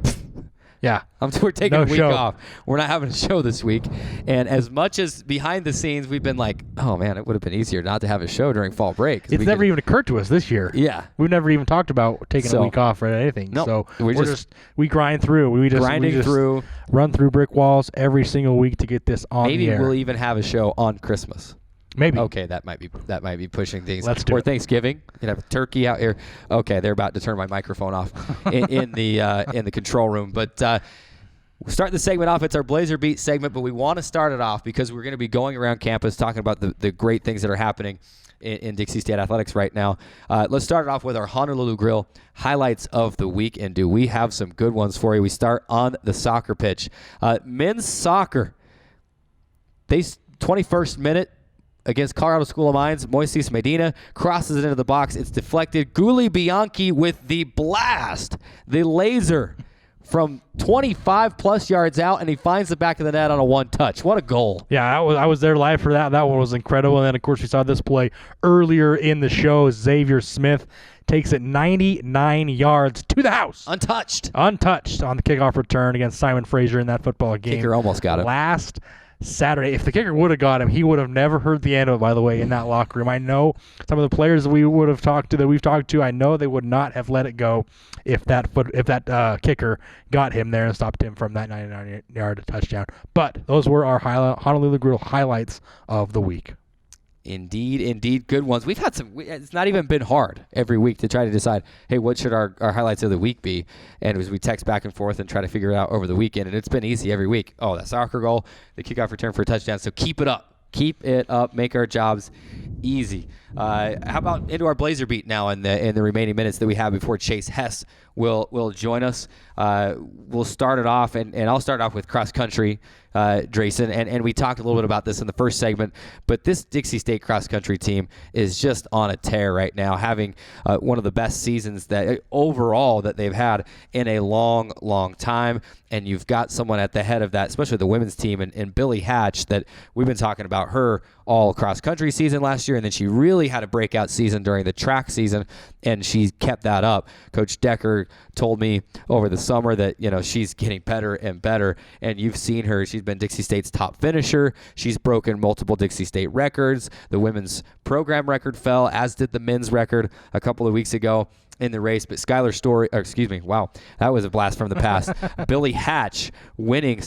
Yeah. We're taking a week show. off. We're not having a show this week. And as much as behind the scenes we've been like, oh, man, it would have been easier not to have a show during fall break. It's never even occurred to us this year. Yeah. We've never even talked about taking a week off or anything. No, so we grind through. We just run through brick walls every single week to get this on the air. Maybe we'll even have a show on Christmas. Maybe. Okay, that might be pushing things. Let's do it. Thanksgiving. You have a turkey out here. Okay, they're about to turn my microphone off in the control room. But we'll start the segment off. It's our Blazer Beat segment, but we want to start it off because we're going to be going around campus talking about the great things that are happening in Dixie State Athletics right now. Let's start it off with our Honolulu Grill highlights of the week, and do we have some good ones for you. We start on the soccer pitch. Men's soccer, 21st minute, against Colorado School of Mines, Moises Medina crosses it into the box. It's deflected. Guli Bianchi with the blast, the laser from 25-plus yards out, and he finds the back of the net on a one-touch. What a goal. Yeah, I was there live for that. That one was incredible. And then, of course, we saw this play earlier in the show. Xavier Smith takes it 99 yards to the house. Untouched on the kickoff return against Simon Fraser in that football game. Kicker almost got him. Last Saturday. If the kicker would have got him, he would have never heard the end of it, by the way, in that locker room. I know some of the players we've talked to, I know they would not have let it go if that kicker got him there and stopped him from that 99-yard touchdown. But those were our Honolulu Grill highlights of the week. Indeed, good ones. We've had some. It's not even been hard every week to try to decide, hey, what should our highlights of the week be? And as we text back and forth and try to figure it out over the weekend, and it's been easy every week. Oh, that soccer goal, the kickoff return for a touchdown. So keep it up. Make our jobs easy. How about into our Blazer Beat now in the remaining minutes that we have before Chase Hess will join us. We'll start it off, and I'll start off with cross country, Drayson, and we talked a little bit about this in the first segment, but this Dixie State cross country team is just on a tear right now, having one of the best seasons that overall that they've had in a long time. And you've got someone at the head of that, especially the women's team, and Billy Hatch, that we've been talking about her all cross country season last year, and then she really had a breakout season during the track season, and she kept that up. Coach Decker told me over the summer that she's getting better and better, and you've seen her. She's been Dixie State's top finisher. She's broken multiple Dixie State records. The women's program record fell, as did the men's record a couple of weeks ago in the race. But Skylar Story, wow, that was a blast from the past. Billy Hatch winning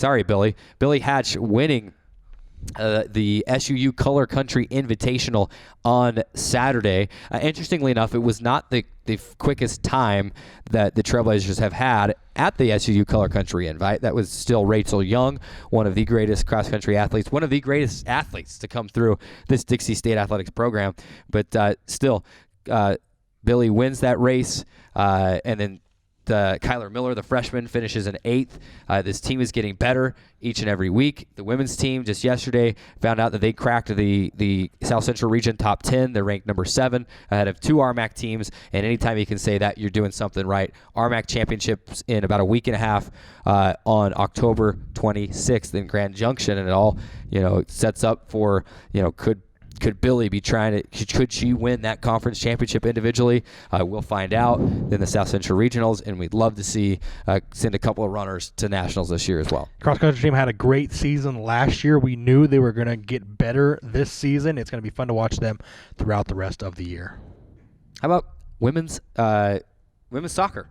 the SUU Color Country Invitational on Saturday. Interestingly enough, it was not the quickest time that the Trailblazers have had at the SUU Color Country Invite. That was still Rachel Young, one of the greatest cross-country athletes, one of the greatest athletes to come through this Dixie State athletics program. But still, Billy wins that race, and then Kyler Miller, the freshman, finishes in 8th. This team is getting better each and every week. The women's team just yesterday found out that they cracked the South Central Region top 10. They're ranked number 7 ahead of 2 RMAC teams. And anytime you can say that, you're doing something right. RMAC championships in about a week and a half on October 26th in Grand Junction. And it all, sets up for, could Billy be could she win that conference championship individually? We'll find out in the South Central Regionals, and we'd love to see send a couple of runners to Nationals this year as well. Cross-country team had a great season last year. We knew they were going to get better this season. It's going to be fun to watch them throughout the rest of the year. How about women's soccer?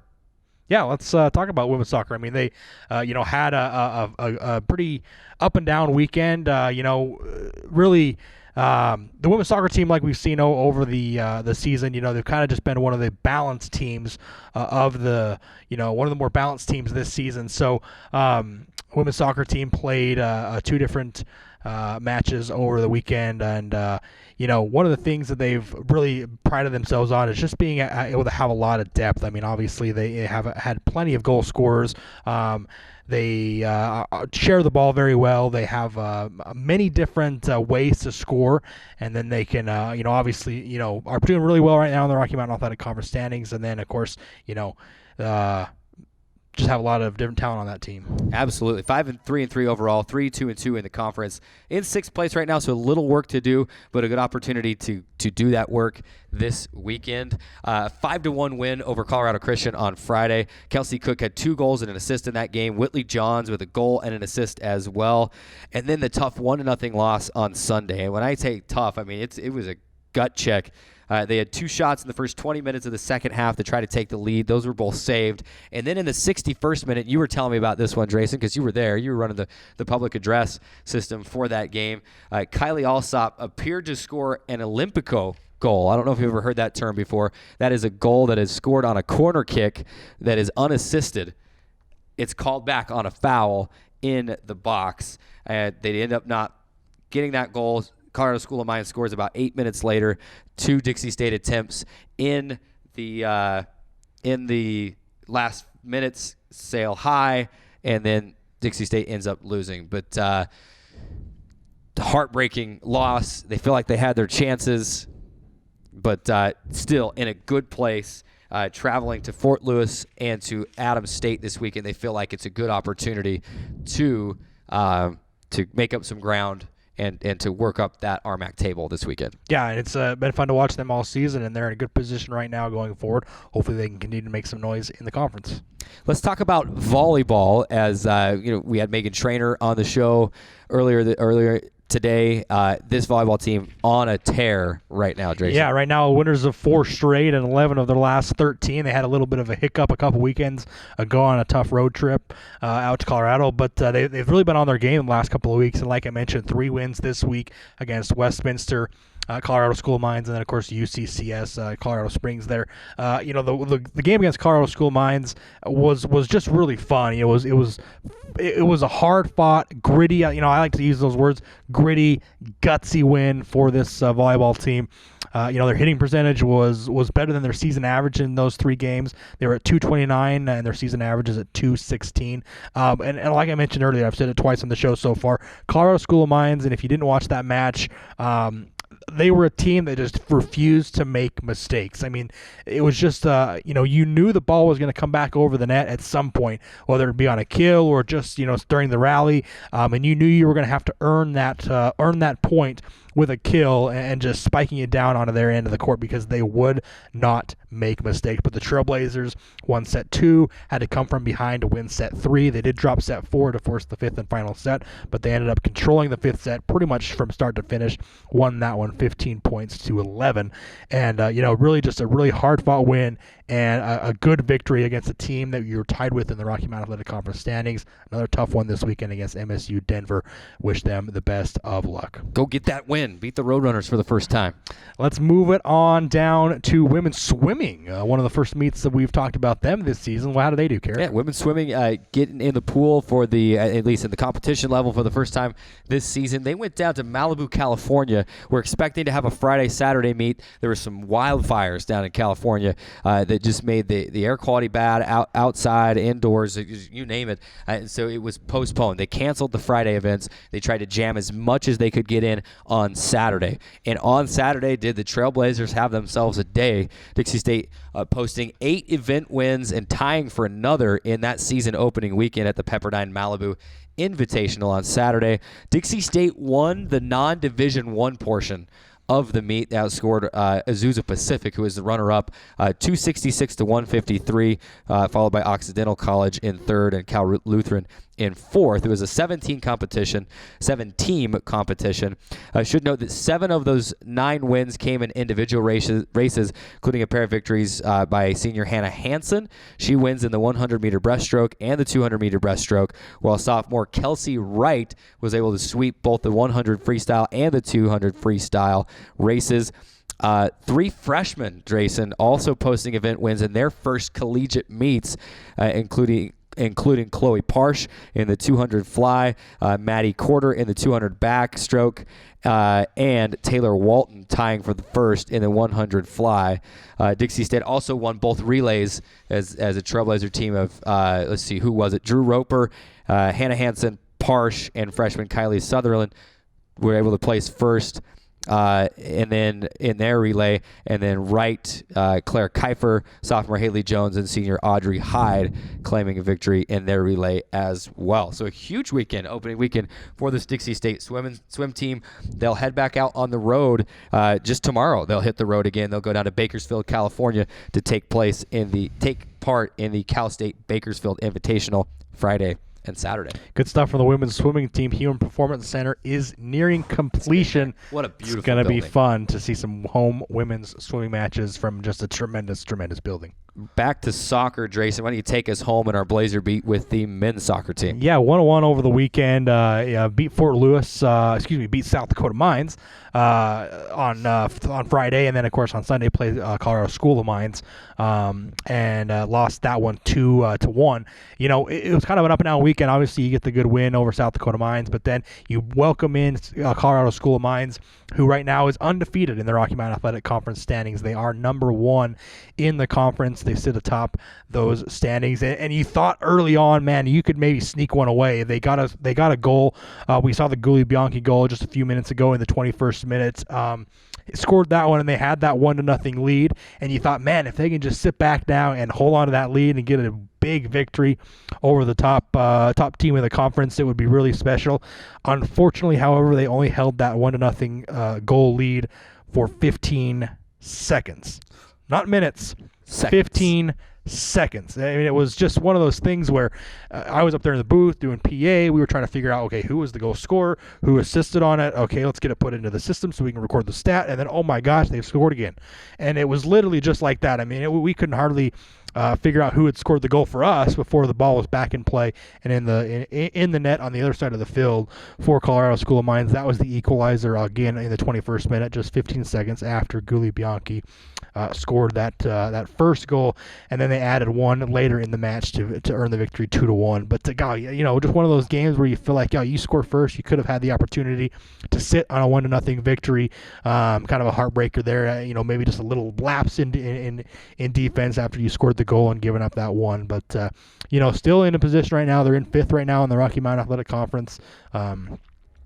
Yeah, let's talk about women's soccer. I mean, they, had a pretty up and down weekend. Really. The women's soccer team, like we've seen over the season, they've kind of just been one of the balanced teams one of the more balanced teams this season. So, women's soccer team played 2 different matches over the weekend, and one of the things that they've really prided themselves on is just being able to have a lot of depth. I mean, obviously they have had plenty of goal scorers. They share the ball very well. They have many different ways to score, and then they can, obviously, are doing really well right now in the Rocky Mountain Athletic Conference standings. And then, of course, just have a lot of different talent on that team. Absolutely. 5-3 overall, 3-2 in the conference. In sixth place right now, so a little work to do, but a good opportunity to do that work this weekend. 5-1 win over Colorado Christian on Friday. Kelsey Cook had 2 goals and an assist in that game. Whitley Johns with a goal and an assist as well. And then the tough 1-0 loss on Sunday. And when I say tough, I mean it was a gut check. They had 2 shots in the first 20 minutes of the second half to try to take the lead. Those were both saved. And then in the 61st minute, you were telling me about this one, Drayson, because you were there. You were running the public address system for that game. Kylie Alsop appeared to score an Olympico goal. I don't know if you've ever heard that term before. That is a goal that is scored on a corner kick that is unassisted. It's called back on a foul in the box. They end up not getting that goal. Colorado School of Mines scores about 8 minutes later. 2 Dixie State attempts in the last minutes sail high, and then Dixie State ends up losing. But heartbreaking loss. They feel like they had their chances, but still in a good place. Traveling to Fort Lewis and to Adams State this weekend, they feel like it's a good opportunity to make up some ground and to work up that RMAC table this weekend. Yeah, and it's been fun to watch them all season, and they're in a good position right now going forward. Hopefully they can continue to make some noise in the conference. Let's talk about volleyball. As we had Megan Trainer on the show earlier today. This volleyball team on a tear right now, Drayson. Yeah, right now winners of 4 straight and 11 of their last 13. They had a little bit of a hiccup a couple weekends ago on a tough road trip out to Colorado, but they've really been on their game the last couple of weeks. And like I mentioned, 3 wins this week against Westminster, Colorado School of Mines, and then of course UCCS, Colorado Springs. There, the game against Colorado School of Mines was just really fun. It was a hard fought, gritty. I like to use those words: gritty, gutsy win for this volleyball team. Their hitting percentage was better than their season average in those 3 games. They were at .229, and their season average is at .216. And like I mentioned earlier, I've said it twice on the show so far, Colorado School of Mines, and if you didn't watch that match, they were a team that just refused to make mistakes. I mean, it was just, you knew the ball was going to come back over the net at some point, whether it be on a kill or just, during the rally. And you knew you were going to have to earn that point with a kill and just spiking it down onto their end of the court because they would not make mistakes. But the Trailblazers won set 2, had to come from behind to win set 3. They did drop set 4 to force the 5th and final set, but they ended up controlling the 5th set pretty much from start to finish, won that one 15 points to 11. And, really just a really hard-fought win and a good victory against a team that you're tied with in the Rocky Mountain Athletic Conference standings. Another tough one this weekend against MSU Denver. Wish them the best of luck. Go get that win. Beat the Roadrunners for the first time. Let's move it on down to women's swimming. One of the first meets that we've talked about them this season. Well, how do they do, Carrie? Yeah, women's swimming getting in the pool for at least in the competition level for the first time this season. They went down to Malibu, California. We're expecting to have a Friday-Saturday meet. There were some wildfires down in California that just made the air quality bad outside, indoors, you name it. And so it was postponed. They canceled the Friday events. They tried to jam as much as they could get in on Saturday. And on Saturday, did the Trailblazers have themselves a day. Dixie State posting 8 event wins and tying for another in that season opening weekend at the Pepperdine Malibu Invitational on Saturday. Dixie State won the non-Division I portion of the meet. They outscored Azusa Pacific, who is the runner-up, 266 to 153, followed by Occidental College in 3rd and Cal Lutheran in 4th. It was a 7-team competition. I should note that 7 of those 9 wins came in individual races, including a pair of victories by senior Hannah Hansen. She wins in the 100-meter breaststroke and the 200-meter breaststroke, while sophomore Kelsey Wright was able to sweep both the 100 freestyle and the 200 freestyle races. 3 freshmen, Drayson, also posting event wins in their first collegiate meets, including including Chloe Parsh in the 200 fly, Maddie Corder in the 200 backstroke, and Taylor Walton tying for the first in the 100 fly. Dixie State also won both relays as a Trailblazer team of, let's see, who was it? Drew Roper, Hannah Hansen, Parsh, and freshman Kylie Sutherland were able to place first. And then in their relay, and then Claire Kiefer, sophomore Haley Jones, and senior Audrey Hyde claiming a victory in their relay as well. So a huge weekend, opening weekend for this Dixie State swim team. They'll head back out on the road just tomorrow. They'll hit the road again. They'll go down to Bakersfield, California to take part in the Cal State Bakersfield Invitational Friday and Saturday. Good stuff for the women's swimming team. Human Performance Center is nearing completion. What a beautiful It's going to be building. fun to see some home women's swimming matches from just a tremendous, tremendous building. Back to soccer, Drayson. Why don't you take us home in our Blazer beat with the men's soccer team? Yeah, 1-1 over the weekend. Beat Fort Lewis. Beat South Dakota Mines on Friday, and then of course on Sunday played Colorado School of Mines, and lost that one 2-1. It was kind of an up and down weekend. Obviously, you get the good win over South Dakota Mines, but then you welcome in Colorado School of Mines, who right now is undefeated in the Rocky Mountain Athletic Conference standings. They are number 1 in the conference. They sit atop those standings, and you thought early on, man, you could maybe sneak one away. They got a goal. We saw the Gulli Bianchi goal just a few minutes ago in the 21st minute. Scored that one, and they had that 1-0 lead. And you thought, man, if they can just sit back now and hold on to that lead and get a big victory over the top team of the conference, it would be really special. Unfortunately, however, they only held that 1-0 goal lead for 15 seconds, not minutes. Seconds. 15 seconds. I mean, it was just one of those things where I was up there in the booth doing PA. We were trying to figure out, okay, who was the goal scorer, who assisted on it. Okay, let's get it put into the system so we can record the stat. And then, oh my gosh, they've scored again. And it was literally just like that. I mean, we couldn't hardly figure out who had scored the goal for us before the ball was back in play and in the net on the other side of the field for Colorado School of Mines. That was the equalizer again in the 21st minute, just 15 seconds after Gulli Bianchi scored that first goal, and then they added one later in the match to earn the victory 2-1. But just one of those games where you feel like, you score first, you could have had the opportunity to sit on a 1-0 victory. Kind of a heartbreaker there. Maybe just a little lapse in defense after you scored the goal and given up that one. But still in a position right now. They're in 5th right now in the Rocky Mountain Athletic Conference.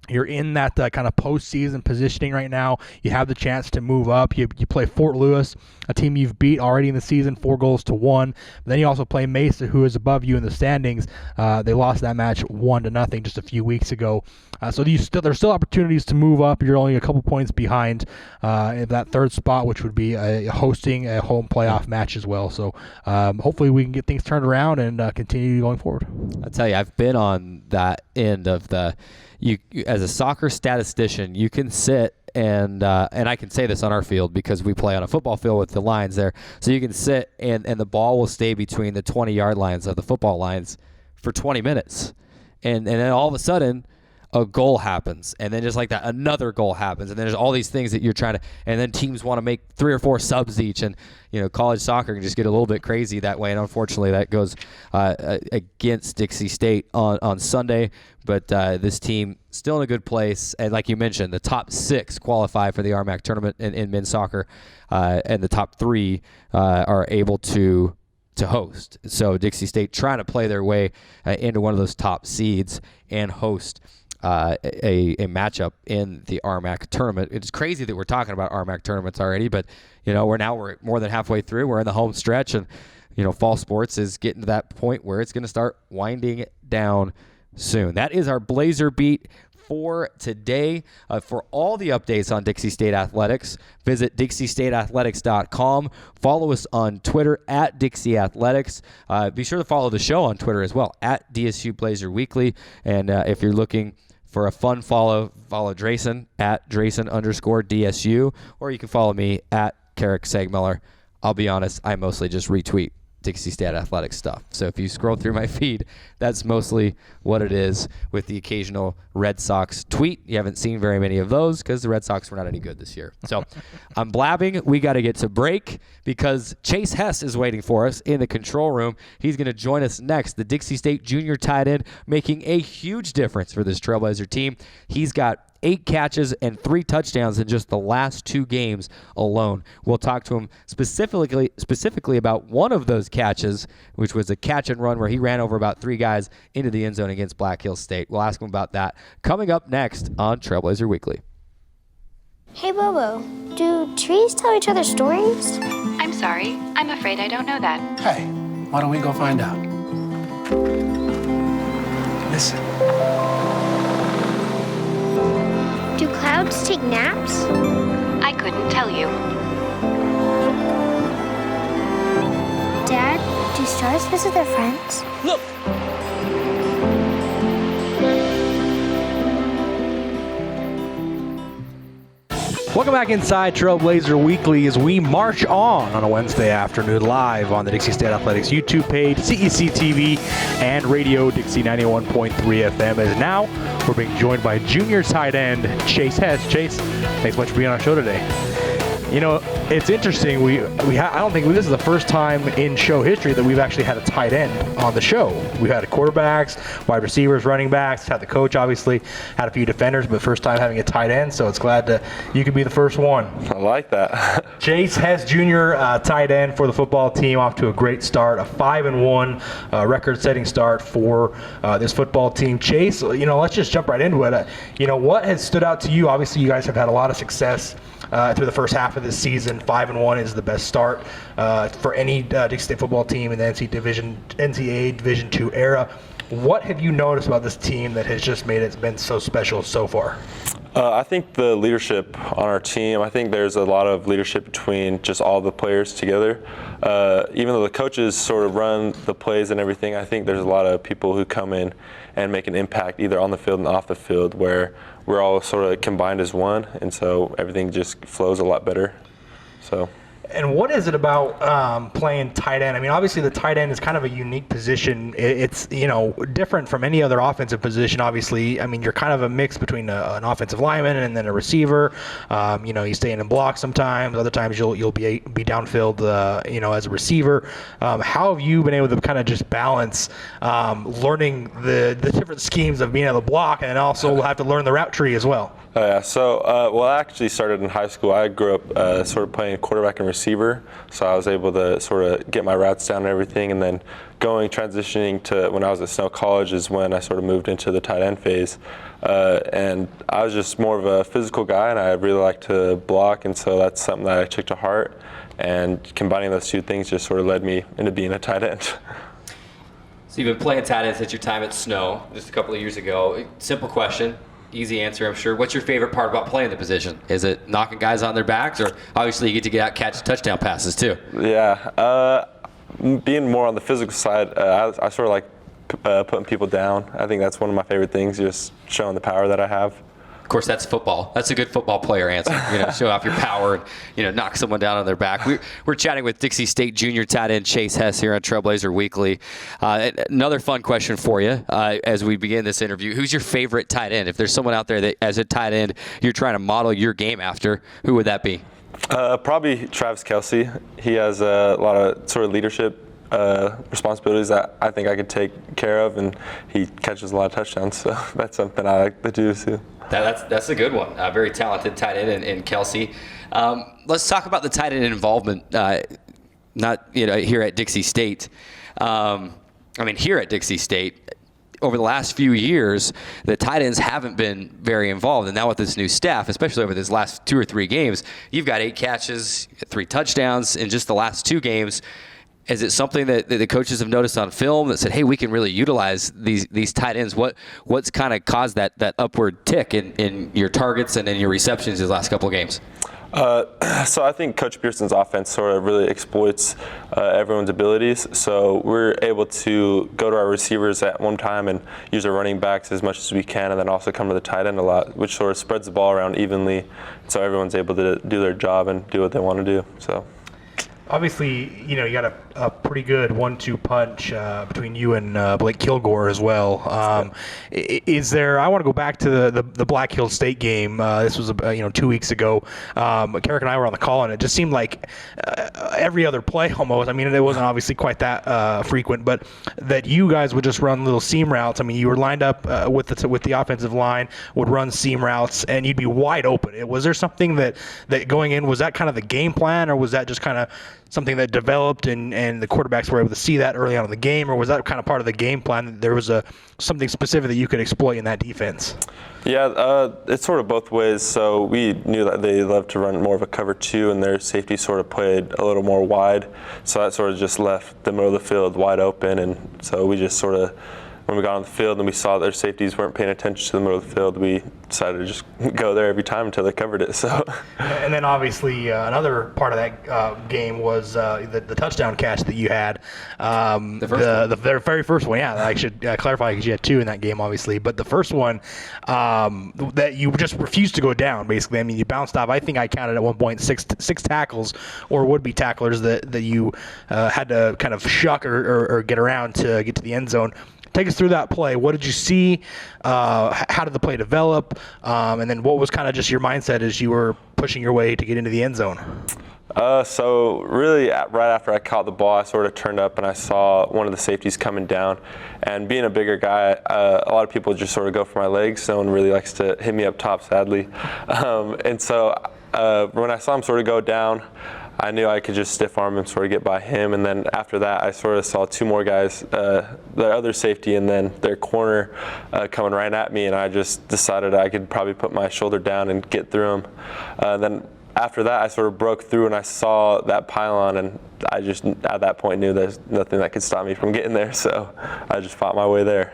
You're in that kind of postseason positioning right now. You have the chance to move up. You play Fort Lewis, a team you've beat already in the season, 4-1. But then you also play Mesa, who is above you in the standings. They lost that match 1-0 just a few weeks ago. So there's still opportunities to move up. You're only a couple points behind in that 3rd spot, which would be hosting a home playoff match as well. So hopefully we can get things turned around and continue going forward. I tell you, I've been on that end of you as a soccer statistician, you can sit and I can say this on our field because we play on a football field with the lines there. So you can sit and the ball will stay between the 20-yard lines of the football lines for 20 minutes. And then all of a sudden, a goal happens, and then just like that, another goal happens, and then there's all these things that you're trying to, and then teams want to make 3 or 4 subs each, and college soccer can just get a little bit crazy that way, and unfortunately that goes against Dixie State on Sunday, but this team still in a good place, and like you mentioned, the top 6 qualify for the RMAC tournament in men's soccer, and the top 3 are able to host. So Dixie State trying to play their way into one of those top seeds and host a matchup in the RMAC tournament. It's crazy that we're talking about RMAC tournaments already, but we're more than halfway through. We're in the home stretch, and fall sports is getting to that point where it's going to start winding down soon. That is our Blazer beat for today. For all the updates on Dixie State Athletics, visit DixieStateAthletics.com. Follow us on Twitter at Dixie Athletics. Be sure to follow the show on Twitter as well at DSU Blazer Weekly. And if you're looking for a fun follow Drayson at Drayson_DSU, or you can follow me at Carrick Segmiller. I'll be honest, I mostly just retweet Dixie State Athletics stuff. So if you scroll through my feed, that's mostly what it is, with the occasional Red Sox tweet. You haven't seen very many of those because the Red Sox were not any good this year. So I'm blabbing. We got to get to break because Chase Hess is waiting for us in the control room. He's going to join us next. The Dixie State junior tight end, making a huge difference for this Trailblazer team. He's got 8 catches and 3 touchdowns in just the last 2 games alone. We'll talk to him specifically about one of those catches, which was a catch and run where he ran over about 3 guys into the end zone against Black Hills State. We'll ask him about that coming up next on Trailblazer Weekly. Hey, Bobo, do trees tell each other stories? I'm sorry. I'm afraid I don't know that. Hey, why don't we go find out? Listen. Do clouds take naps? I couldn't tell you. Dad, do stars visit their friends? Look! Welcome back inside Trailblazer Weekly as we march on a Wednesday afternoon live on the Dixie State Athletics YouTube page, CEC TV, and Radio Dixie 91.3 FM. As now we're being joined by junior tight end Chase Hess. Chase, thanks so much for being on our show today. You know, it's interesting. I don't think this is the first time in show history that we've actually had a tight end on the show. We've had quarterbacks, wide receivers, running backs, had the coach, obviously, had a few defenders, but first time having a tight end, so it's glad you could be the first one. I like that. Chase Hess, junior tight end for the football team, off to a great start, a 5-1 record-setting start for this football team. Chase, let's just jump right into it. What has stood out to you? Obviously, you guys have had a lot of success through the first half of this season. 5-1 is the best start for any Dixie State football team in the NCAA Division II era. What have you noticed about this team that has just made it been so special so far? I think the leadership on our team, I think there's a lot of leadership between just all the players together. Even though the coaches sort of run the plays and everything, I think there's a lot of people who come in and make an impact either on the field and off the field, where we're all sort of combined as one, and so everything just flows a lot better. And what is it about playing tight end? I mean, obviously the tight end is kind of a unique position. It's, different from any other offensive position, obviously. I mean, you're kind of a mix between an offensive lineman and then a receiver. You stay in block sometimes. Other times you'll be downfield, as a receiver. How have you been able to kind of just balance learning the different schemes of being able to block and also have to learn the route tree as well? Yeah, so I actually started in high school. I grew up sort of playing quarterback and receiver, so I was able to sort of get my routes down and everything, and then transitioning to when I was at Snow College is when I sort of moved into the tight end phase. And I was just more of a physical guy, and I really like to block, and so that's something that I took to heart, and combining those two things just sort of led me into being a tight end. So you've been playing tight end since your time at Snow just a couple of years ago. Simple question. Easy answer, I'm sure. What's your favorite part about playing the position? Is it knocking guys on their backs, or obviously you get to catch touchdown passes too? Yeah, being more on the physical side, I sort of like putting people down. I think that's one of my favorite things, just showing the power that I have. Of course, that's football. That's a good football player answer. Show off your power and knock someone down on their back. We're chatting with Dixie State junior tight end Chase Hess here on Trailblazer Weekly. Another fun question for you as we begin this interview. Who's your favorite tight end? If there's someone out there that, as a tight end, you're trying to model your game after, who would that be? Probably Travis Kelsey. He has a lot of sort of leadership responsibilities that I think I could take care of, and he catches a lot of touchdowns, so that's something I like to do too. That's a good one. Very talented tight end in Kelsey. Let's talk about the tight end involvement. Here at Dixie State. Here at Dixie State, over the last few years, the tight ends haven't been very involved. And now with this new staff, especially over these last 2 or 3 games, you've got 8 catches, 3 touchdowns in just the last 2 games. Is it something that the coaches have noticed on film that said, hey, we can really utilize these tight ends? What's kind of caused that upward tick in your targets and in your receptions these last couple of games? So I think Coach Pearson's offense sort of really exploits everyone's abilities. So we're able to go to our receivers at one time and use our running backs as much as we can, and then also come to the tight end a lot, which sort of spreads the ball around evenly, so everyone's able to do their job and do what they want to do. So. Obviously, you got a pretty good 1-2 punch between you and Blake Kilgore as well. Is there? I want to go back to the Black Hills State game. This was 2 weeks ago. Carrick and I were on the call, and it just seemed like every other play almost. I mean, it wasn't obviously quite that frequent, but that you guys would just run little seam routes. I mean, you were lined up with the offensive line, would run seam routes, and you'd be wide open. Was there something that going in, was that kind of the game plan, or was that just kind of something that developed and the quarterbacks were able to see that early on in the game, or was that kind of part of the game plan that there was something specific that you could exploit in that defense? Yeah, it's sort of both ways. So we knew that they loved to run more of a cover 2, and their safety sort of played a little more wide. So that sort of just left the middle of the field wide open, and so we just sort of, when we got on the field and we saw their safeties weren't paying attention to the middle of the field, we decided to just go there every time until they covered it. So, and then obviously another part of that game was the touchdown catch that you had. The very first one, yeah. I should clarify because you had 2 in that game, obviously. But the first one that you just refused to go down, basically. I mean, you bounced off. I think I counted at one point six tackles or would-be tacklers that you had to kind of shuck or get around to get to the end zone. Take us through that play. What did you see? How did the play develop? And then what was kind of just your mindset as you were pushing your way to get into the end zone? So really, right after I caught the ball, I sort of turned up and I saw one of the safeties coming down. And being a bigger guy, a lot of people just sort of go for my legs. No one really likes to hit me up top, sadly. And so when I saw him sort of go down, I knew I could just stiff arm him, sort of get by him, and then after that, I sort of saw 2 more guys, their other safety and then their corner coming right at me, and I just decided I could probably put my shoulder down and get through them. Then after that, I sort of broke through and I saw that pylon, and I just at that point knew there's nothing that could stop me from getting there, so I just fought my way there.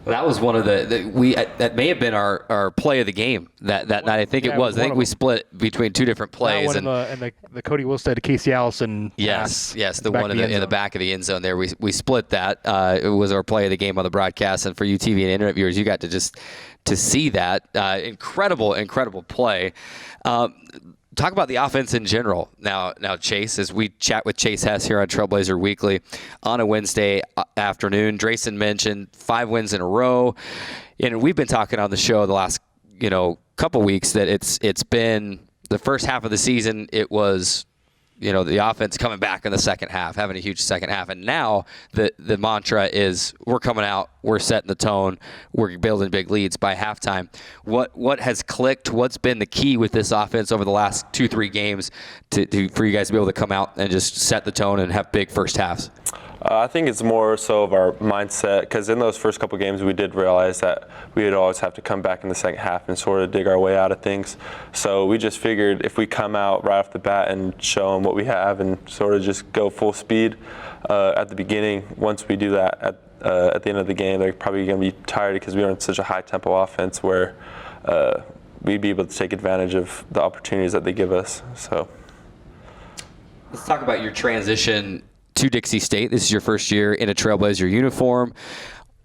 That was one of that may have been our play of the game that night. I think it was. I think we split between 2 different plays. And the Cody Wilstead to Casey Allison. Yes, the one in the back of the end zone there. We split that. It was our play of the game on the broadcast, and for you TV and internet viewers, you got to see that incredible play. Talk about the offense in general now, Chase, as we chat with Chase Hess here on Trailblazer Weekly on a Wednesday afternoon. Drayson mentioned 5 wins in a row, and we've been talking on the show the last couple weeks that it's been the first half of the season. It was the offense coming back in the second half, having a huge second half. And now the mantra is we're coming out, we're setting the tone, we're building big leads by halftime. What has clicked? What's been the key with this offense over the last 2-3 games for you guys to be able to come out and just set the tone and have big first halves? I think it's more so of our mindset, because in those first couple games we did realize that we would always have to come back in the second half and sort of dig our way out of things. So we just figured if we come out right off the bat and show them what we have and sort of just go full speed at the beginning, once we do that at the end of the game, they're probably going to be tired because we are in such a high tempo offense where we'd be able to take advantage of the opportunities that they give us. So let's talk about your transition to Dixie State. This is your first year in a Trailblazer uniform.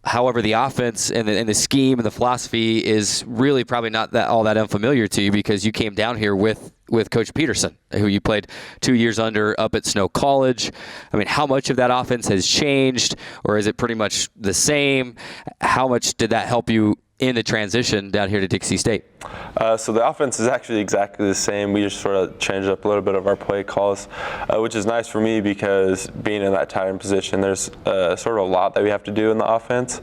However, the offense and the scheme and the philosophy is really probably not all that unfamiliar to you because you came down here with Coach Peterson, who you played 2 years under up at Snow College. I mean, how much of that offense has changed, or is it pretty much the same? How much did that help you in the transition down here to Dixie State? So the offense is actually exactly the same. We just sort of changed up a little bit of our play calls, which is nice for me because being in that tight end position, there's sort of a lot that we have to do in the offense.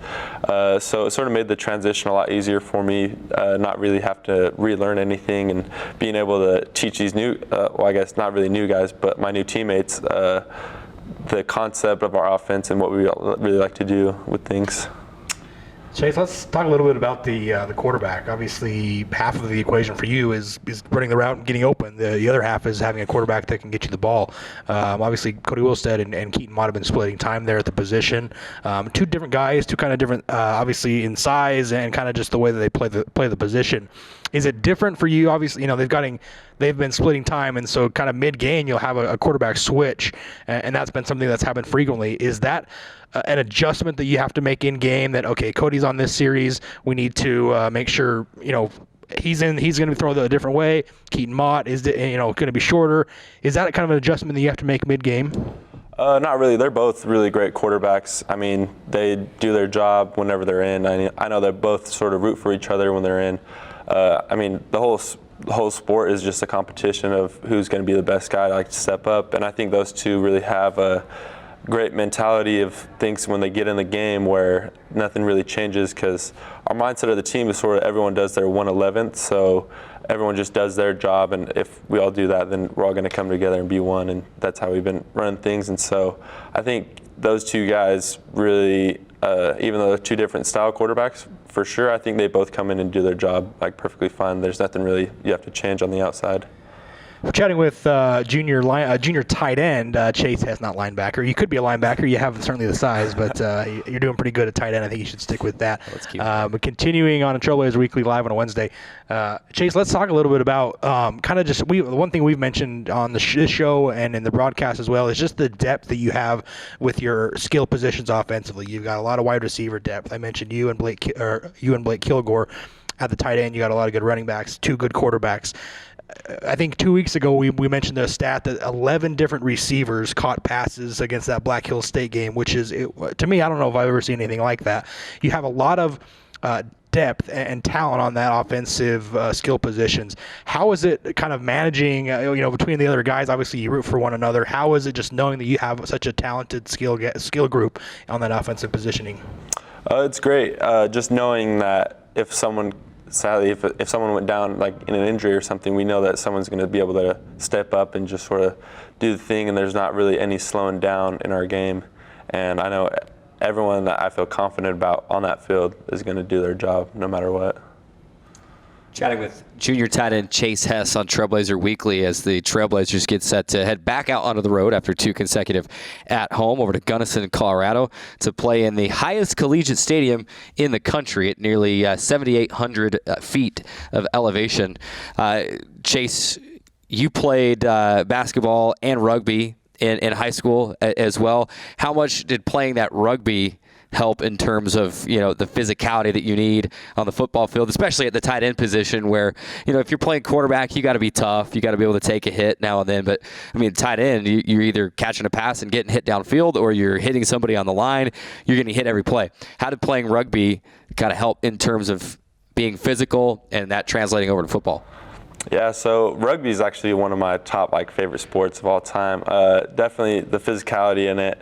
So it sort of made the transition a lot easier for me, not really have to relearn anything and being able to teach these new, well, I guess not really new guys, but my new teammates, the concept of our offense and what we really like to do with things. Chase, let's talk a little bit about the quarterback. Obviously, half of the equation for you is running the route and getting open. The other half is having a quarterback that can get you the ball. Obviously, Cody Wilstead and Keaton might have been splitting time there at the position. 2 different guys, 2 kind of different, obviously in size and kind of just the way that they play the position. Is it different for you? Obviously, they've been splitting time, and so kind of mid-game you'll have a quarterback switch, and that's been something that's happened frequently. Is that an adjustment that you have to make in game that, okay, Cody's on this series, we need to make sure, he's going to throw a different way. Keaton Mott is going to be shorter. Is that kind of an adjustment that you have to make mid-game? Not really. They're both really great quarterbacks. I mean, they do their job whenever they're in. I know they both sort of root for each other when they're in. I mean, the whole sport is just a competition of who's going to be the best guy to step up, and I think those two really have a great mentality of things when they get in the game where nothing really changes, because our mindset of the team is sort of everyone does their 1/11th, so everyone just does their job, and if we all do that, then we're all going to come together and be one, and that's how we've been running things. And so I think those two guys really, even though they're two different style quarterbacks, for sure, I think they both come in and do their job perfectly fine. There's nothing really you have to change on the outside. We're chatting with junior tight end Chase Hess, not linebacker. You could be a linebacker. You have certainly the size, but you're doing pretty good at tight end. I think you should stick with that. Let's keep but continuing on a Trailblazer Weekly live on a Wednesday, Chase, let's talk a little bit about kind of just one thing we've mentioned on this show and in the broadcast as well is just the depth that you have with your skill positions offensively. You've got a lot of wide receiver depth. I mentioned you and Blake Kilgore at the tight end. You got a lot of good running backs, 2 good quarterbacks. I think 2 weeks ago we mentioned the stat that 11 different receivers caught passes against that Black Hills State game, which is, to me, I don't know if I've ever seen anything like that. You have a lot of depth and talent on that offensive skill positions. How is it kind of managing, between the other guys? Obviously, you root for one another. How is it just knowing that you have such a talented skill group on that offensive positioning? It's great. Just knowing that if someone went down in an injury or something, we know that someone's going to be able to step up and just sort of do the thing, and there's not really any slowing down in our game. And I know everyone that I feel confident about on that field is going to do their job no matter what. Chatting with junior tight end Chase Hess on Trailblazer Weekly as the Trailblazers get set to head back out onto the road after 2 consecutive at home over to Gunnison, Colorado to play in the highest collegiate stadium in the country at nearly 7,800 feet of elevation. Chase, you played basketball and rugby in high school as well. How much did playing that rugby help in terms of, the physicality that you need on the football field, especially at the tight end position where, if you're playing quarterback, you got to be tough. You got to be able to take a hit now and then. But, tight end, you're either catching a pass and getting hit downfield or you're hitting somebody on the line. You're getting hit every play. How did playing rugby kind of help in terms of being physical and that translating over to football? Yeah, so rugby is actually one of my top favorite sports of all time. Definitely the physicality in it.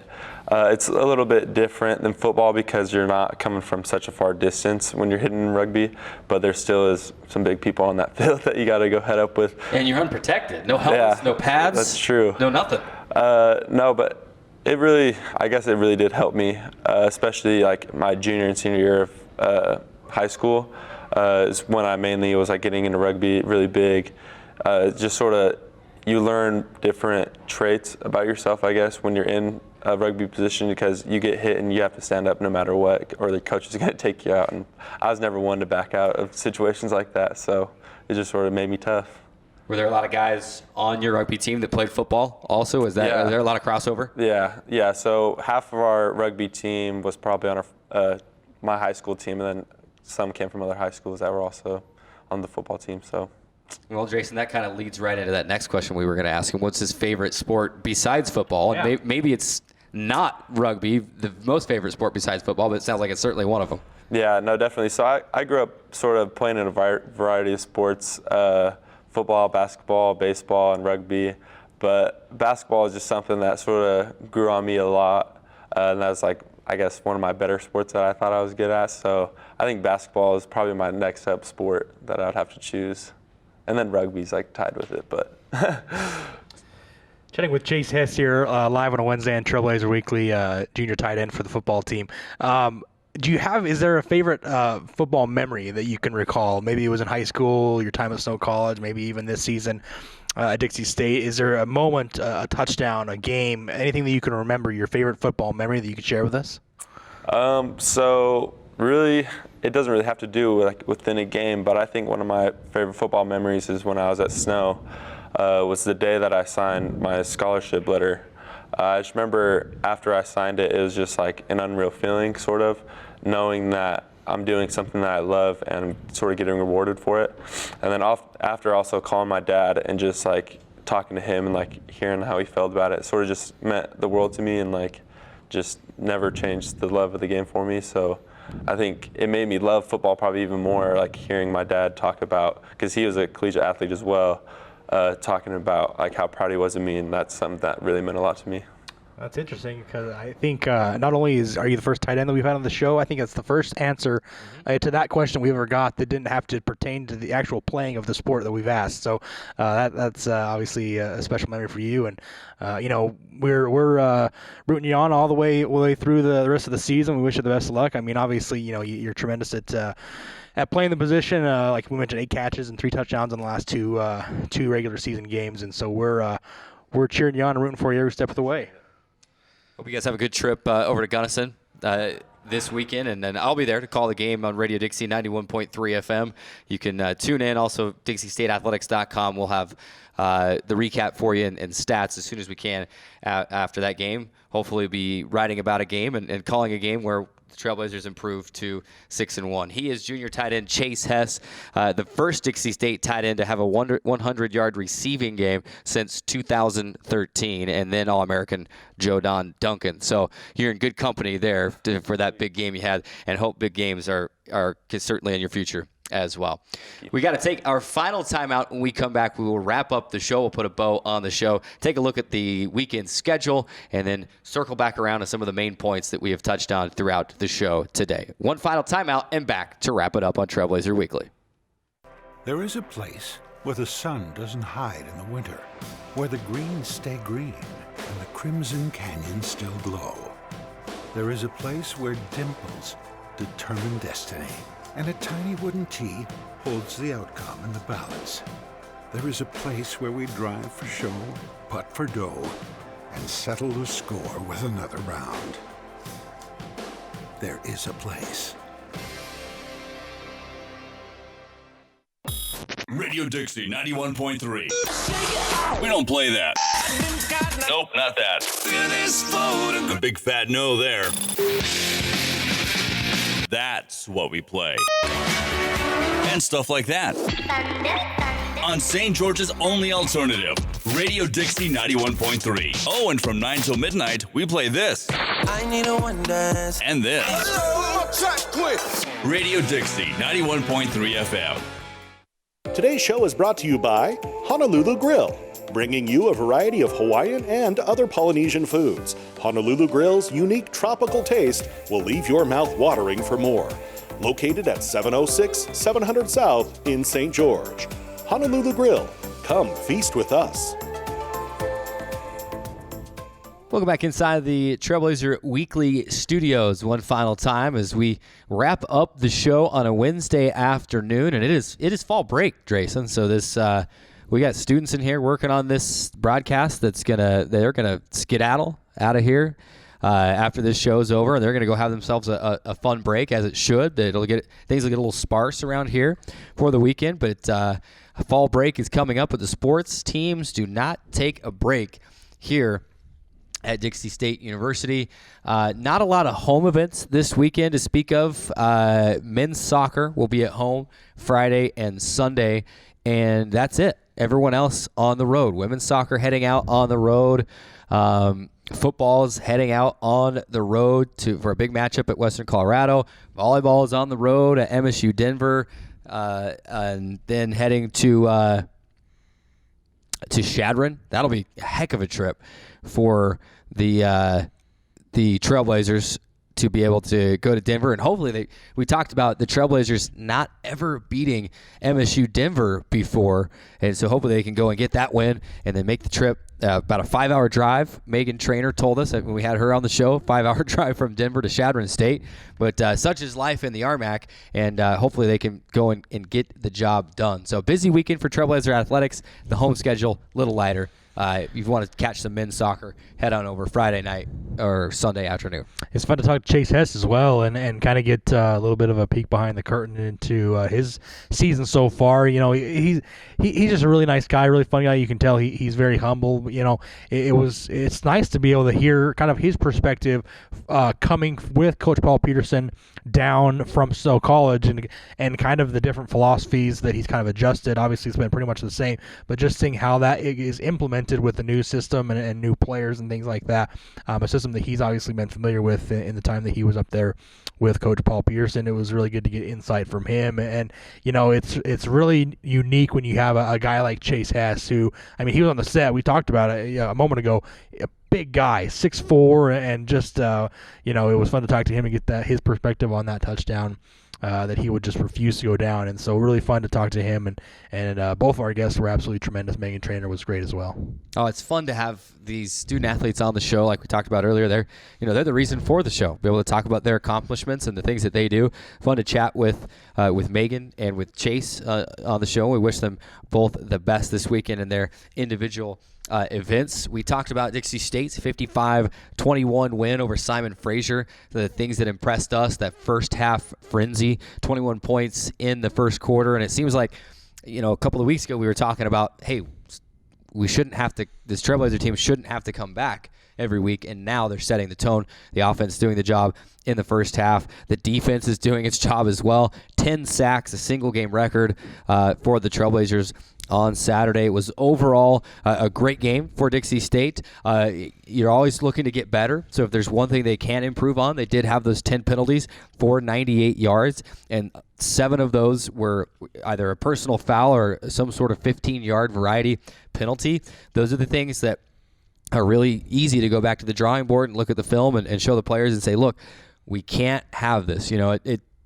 It's a little bit different than football because you're not coming from such a far distance when you're hitting rugby, but there still is some big people on that field that you got to go head up with. And you're unprotected. No helmets, no pads. That's true. No nothing. No, but I guess it really did help me, especially my junior and senior year of high school. Is when I mainly was getting into rugby really big. Just sort of you learn different traits about yourself, I guess, when you're in a rugby position because you get hit and you have to stand up no matter what, or the coach is going to take you out. And I was never one to back out of situations like that, so it just sort of made me tough. Were there a lot of guys on your rugby team that played football also? Was there a lot of crossover? Yeah. So half of our rugby team was probably on my high school team, and then some came from other high schools that were also on the football team. So, well, Jason, that kind of leads right into that next question we were going to ask him. What's his favorite sport besides football? Yeah. And maybe it's not rugby, the most favorite sport besides football, but it sounds like it's certainly one of them. Yeah, no, definitely. So I grew up sort of playing in a variety of sports, football, basketball, baseball, and rugby. But basketball is just something that sort of grew on me a lot. And that's I guess one of my better sports that I thought I was good at. So I think basketball is probably my next up sport that I'd have to choose. And then rugby's tied with it, but. Chatting with Chase Hess here, live on a Wednesday on Trailblazer Weekly, junior tight end for the football team. Is there a favorite football memory that you can recall? Maybe it was in high school, your time at Snow College, maybe even this season at Dixie State. Is there a moment, a touchdown, a game, anything that you can remember, your favorite football memory that you could share with us? So really, it doesn't really have to do within a game, but I think one of my favorite football memories is when I was at Snow. Was the day that I signed my scholarship letter. I just remember after I signed it, it was just an unreal feeling, sort of, knowing that I'm doing something that I love and I'm sort of getting rewarded for it. And then after also calling my dad and just like talking to him and like hearing how he felt about it, sort of just meant the world to me and like just never changed the love of the game for me. So I think it made me love football probably even more, like hearing my dad talk about, because he was a collegiate athlete as well, talking about like how proud he was of me, and that's something that really meant a lot to me. That's interesting because I think not only are you the first tight end that we've had on the show, I think that's the first answer to that question we ever got that didn't have to pertain to the actual playing of the sport that we've asked. So that's obviously a special memory for you. And we're rooting you on all the way through the rest of the season. We wish you the best of luck. I mean, obviously, you're tremendous at playing the position. Like we mentioned, 8 catches and 3 touchdowns in the last two regular season games, and so we're cheering you on and rooting for you every step of the way. Hope you guys have a good trip over to Gunnison this weekend, and then I'll be there to call the game on Radio Dixie 91.3 FM. You can tune in. Also, DixieStateAthletics.com. We'll have the recap for you and stats as soon as we can after that game. Hopefully, we'll be writing about a game and calling a game where the Trailblazers improved to 6-1. He is junior tight end Chase Hess, the first Dixie State tight end to have a 100-yard receiving game since 2013, and then All-American Joe Don Duncan. So you're in good company there for that big game you had, and hope big games are certainly in your future as well. We got to take our final timeout. When we come back, we will wrap up the show. We'll put a bow on the show, take a look at the weekend schedule, and then circle back around to some of the main points that we have touched on throughout the show today. One final timeout and back to wrap it up on Trailblazer Weekly. There is a place where the sun doesn't hide in the winter, where the greens stay green and the crimson canyons still glow. There is a place where dimples determine destiny, and a tiny wooden tee holds the outcome in the balance. There is a place where we drive for show, putt for dough, and settle the score with another round. There is a place. Radio Dixie 91.3. We don't play that. Nope, not that. A big fat no there. That's what we play. And stuff like that. On St. George's only alternative, Radio Dixie 91.3. Oh, and from 9 till midnight, we play this. I need a one dance. And this. Radio Dixie 91.3 FM. Today's show is brought to you by Honolulu Grill, bringing you a variety of Hawaiian and other Polynesian foods. Honolulu Grill's unique tropical taste will leave your mouth watering for more. Located at 706 700 South in St. George. Honolulu Grill. Come feast with us. Welcome back inside the Trailblazer Weekly Studios one final time as we wrap up the show on a Wednesday afternoon, and it is fall break, Drayson. So this we got students in here working on this broadcast they're gonna skedaddle out of here after this show's over, and they're gonna go have themselves a fun break, as it should. Things will get a little sparse around here for the weekend, but fall break is coming up. But the sports teams do not take a break here at Dixie State University. Not a lot of home events this weekend to speak of. Men's soccer will be at home Friday and Sunday, and that's it. Everyone else on the road. Women's soccer heading out on the road. Football is heading out on the road for a big matchup at Western Colorado. Volleyball is on the road at MSU Denver, and then heading to Chadron. That'll be a heck of a trip for the Trailblazers to be able to go to Denver, and hopefully we talked about the Trailblazers not ever beating MSU Denver before, and so hopefully they can go and get that win and then make the trip. About a 5-hour drive. Megan Trainor told us when we had her on the show, 5-hour drive from Denver to Chadron State. But such is life in the RMAC, and hopefully they can go and get the job done. So busy weekend for Trailblazer Athletics. The home schedule a little lighter if you want to catch some men's soccer, head on over Friday night or Sunday afternoon. It's fun to talk to Chase Hess as well and kind of get a little bit of a peek behind the curtain into his season so far. You know, he's just a really nice guy, really funny guy. You can tell he's very humble. You know, it's nice to be able to hear kind of his perspective coming with Coach Paul Peterson down from Stowe College and kind of the different philosophies that he's kind of adjusted. Obviously, it's been pretty much the same, but just seeing how that is implemented with the new system and new players and things like that. A system that he's obviously been familiar with in the time that he was up there with Coach Paul Peterson. It was really good to get insight from him. And you know, it's really unique when you have a guy like Chase Hess, who, I mean, he was on the set. We talked about it a moment ago. A big guy, 6'4", and just you know, it was fun to talk to him and get his perspective on that touchdown. That he would just refuse to go down, and so really fun to talk to him, and both of our guests were absolutely tremendous. Megan Trainor was great as well. Oh, it's fun to have these student athletes on the show, like we talked about earlier. They're the reason for the show. Be able to talk about their accomplishments and the things that they do. Fun to chat with Megan and with Chase on the show. We wish them both the best this weekend in their individual events. We talked about Dixie State's 55-21 win over Simon Fraser. The things that impressed us, that first half frenzy, 21 points in the first quarter. And it seems like, you know, a couple of weeks ago we were talking about, hey, we shouldn't have to, this Trailblazer team shouldn't have to come back every week, and now they're setting the tone. The offense doing the job in the first half. The defense is doing its job as well. 10 sacks, a single game record for the Trailblazers on Saturday. It was overall a great game for Dixie State. You're always looking to get better, so if there's one thing they can improve on, they did have those 10 penalties for 98 yards, and 7 of those were either a personal foul or some sort of 15-yard variety penalty. Those are the things that are really easy to go back to the drawing board and look at the film and show the players and say, look, we can't have this. You know,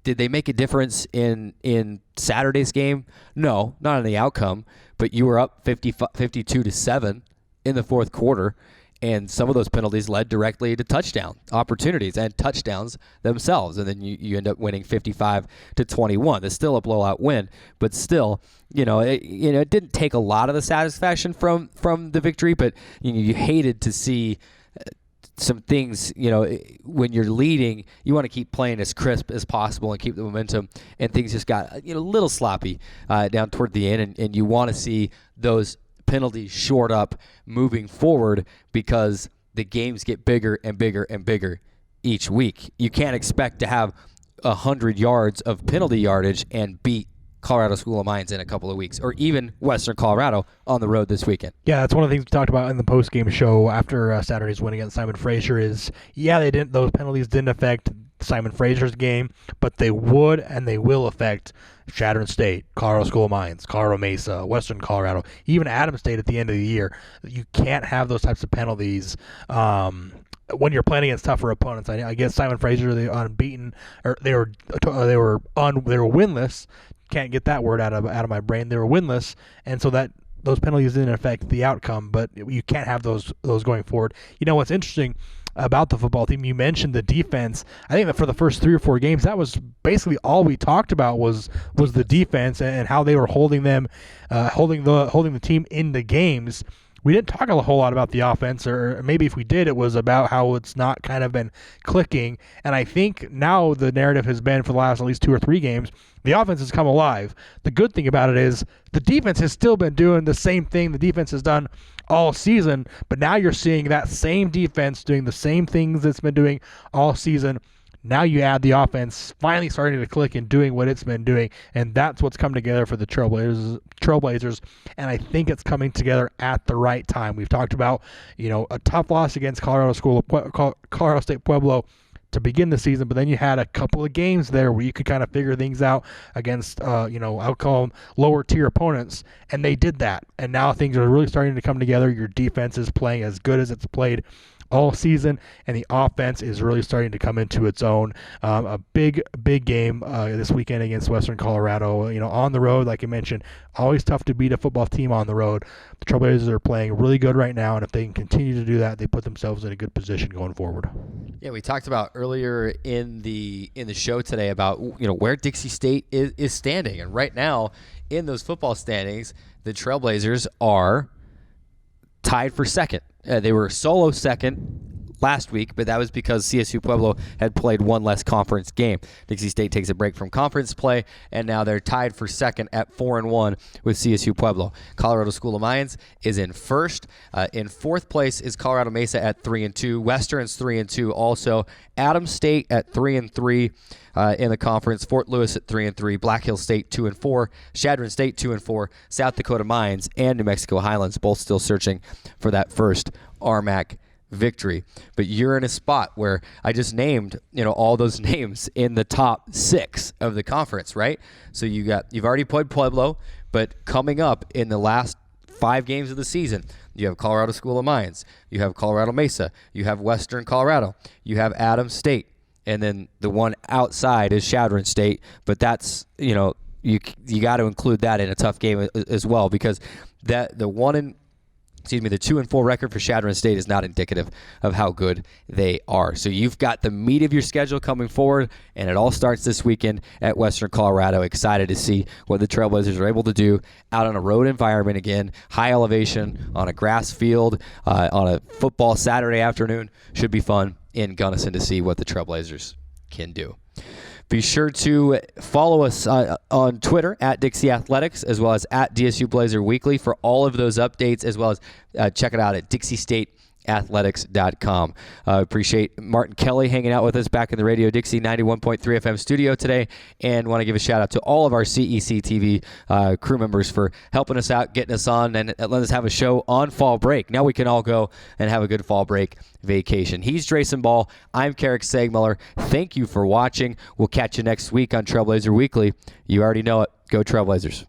did they make a difference in Saturday's game? No, not in the outcome, but you were up 52-7 in the fourth quarter, and some of those penalties led directly to touchdown opportunities and touchdowns themselves, and then you end up winning 55-21. That's still a blowout win, but still, it didn't take a lot of the satisfaction from the victory, but you hated to see some things, when you're leading, you want to keep playing as crisp as possible and keep the momentum, and things just got a little sloppy down toward the end, and you want to see those penalties shored up moving forward because the games get bigger and bigger and bigger each week. You can't expect to have 100 yards of penalty yardage and beat Colorado School of Mines in a couple of weeks, or even Western Colorado on the road this weekend. Yeah, that's one of the things we talked about in the post-game show after Saturday's win against Simon Fraser is, those penalties didn't affect Simon Fraser's game, but they would and they will affect Chadron State, Colorado School of Mines, Colorado Mesa, Western Colorado, even Adams State at the end of the year. You can't have those types of penalties when you're playing against tougher opponents. I guess Simon Fraser, they unbeaten, or they were winless. Can't get that word out of my brain. They were winless, and so that those penalties didn't affect the outcome. But you can't have those going forward. What's interesting about the football team, you mentioned the defense. I think that for the first 3 or 4 games, that was basically all we talked about was the defense and how they were holding the team in the games. We didn't talk a whole lot about the offense, or maybe if we did, it was about how it's not kind of been clicking. And I think now the narrative has been for the last at least 2 or 3 games, the offense has come alive. The good thing about it is the defense has still been doing the same thing the defense has done all season, but now you're seeing that same defense doing the same things it's been doing all season. Now you add the offense finally starting to click and doing what it's been doing, and that's what's come together for the Trailblazers, and I think it's coming together at the right time. We've talked about, a tough loss against Colorado State Pueblo to begin the season, but then you had a couple of games there where you could kind of figure things out against, I'll call them lower tier opponents, and they did that, and now things are really starting to come together. Your defense is playing as good as it's played all season, and the offense is really starting to come into its own. A big game this weekend against Western Colorado. On the road, like I mentioned, always tough to beat a football team on the road. The Trailblazers are playing really good right now, and if they can continue to do that, they put themselves in a good position going forward. Yeah, we talked about earlier in the show today about where Dixie State is standing, and right now in those football standings, the Trailblazers are tied for second. They were solo second last week, but that was because CSU Pueblo had played one less conference game. Dixie State takes a break from conference play, and now they're tied for second at 4-1 with CSU Pueblo. Colorado School of Mines is in first. In fourth place is Colorado Mesa at 3-2. Western's 3-2 also. Adams State at 3-3 in the conference. Fort Lewis at 3-3. Black Hills State 2-4. Chadron State 2-4. South Dakota Mines and New Mexico Highlands both still searching for that first RMAC victory. But you're in a spot where I just named, all those names in the top 6 of the conference, right? So you've already played Pueblo, but coming up in the last 5 games of the season, you have Colorado School of Mines, you have Colorado Mesa, you have Western Colorado, you have Adams State, and then the one outside is Chadron State. But that's, you got to include that in a tough game as well, because the 2-4 record for Chadron State is not indicative of how good they are. So you've got the meat of your schedule coming forward, and it all starts this weekend at Western Colorado. Excited to see what the Trailblazers are able to do out on a road environment again, high elevation, on a grass field, on a football Saturday afternoon. Should be fun in Gunnison to see what the Trailblazers can do. Be sure to follow us on Twitter at Dixie Athletics, as well as at DSU Blazer Weekly for all of those updates, as well as check it out at DixieStateAthletics.com. Appreciate Martin Kelly hanging out with us back in the Radio Dixie 91.3 FM studio today, and want to give a shout out to all of our CEC TV crew members for helping us out, getting us on, and letting us have a show on fall break. Now we can all go and have a good fall break vacation. He's Drayson Ball. I'm Carrick Sagmuller. Thank you for watching. We'll catch you next week on Trailblazer Weekly. You already know it. Go Trailblazers.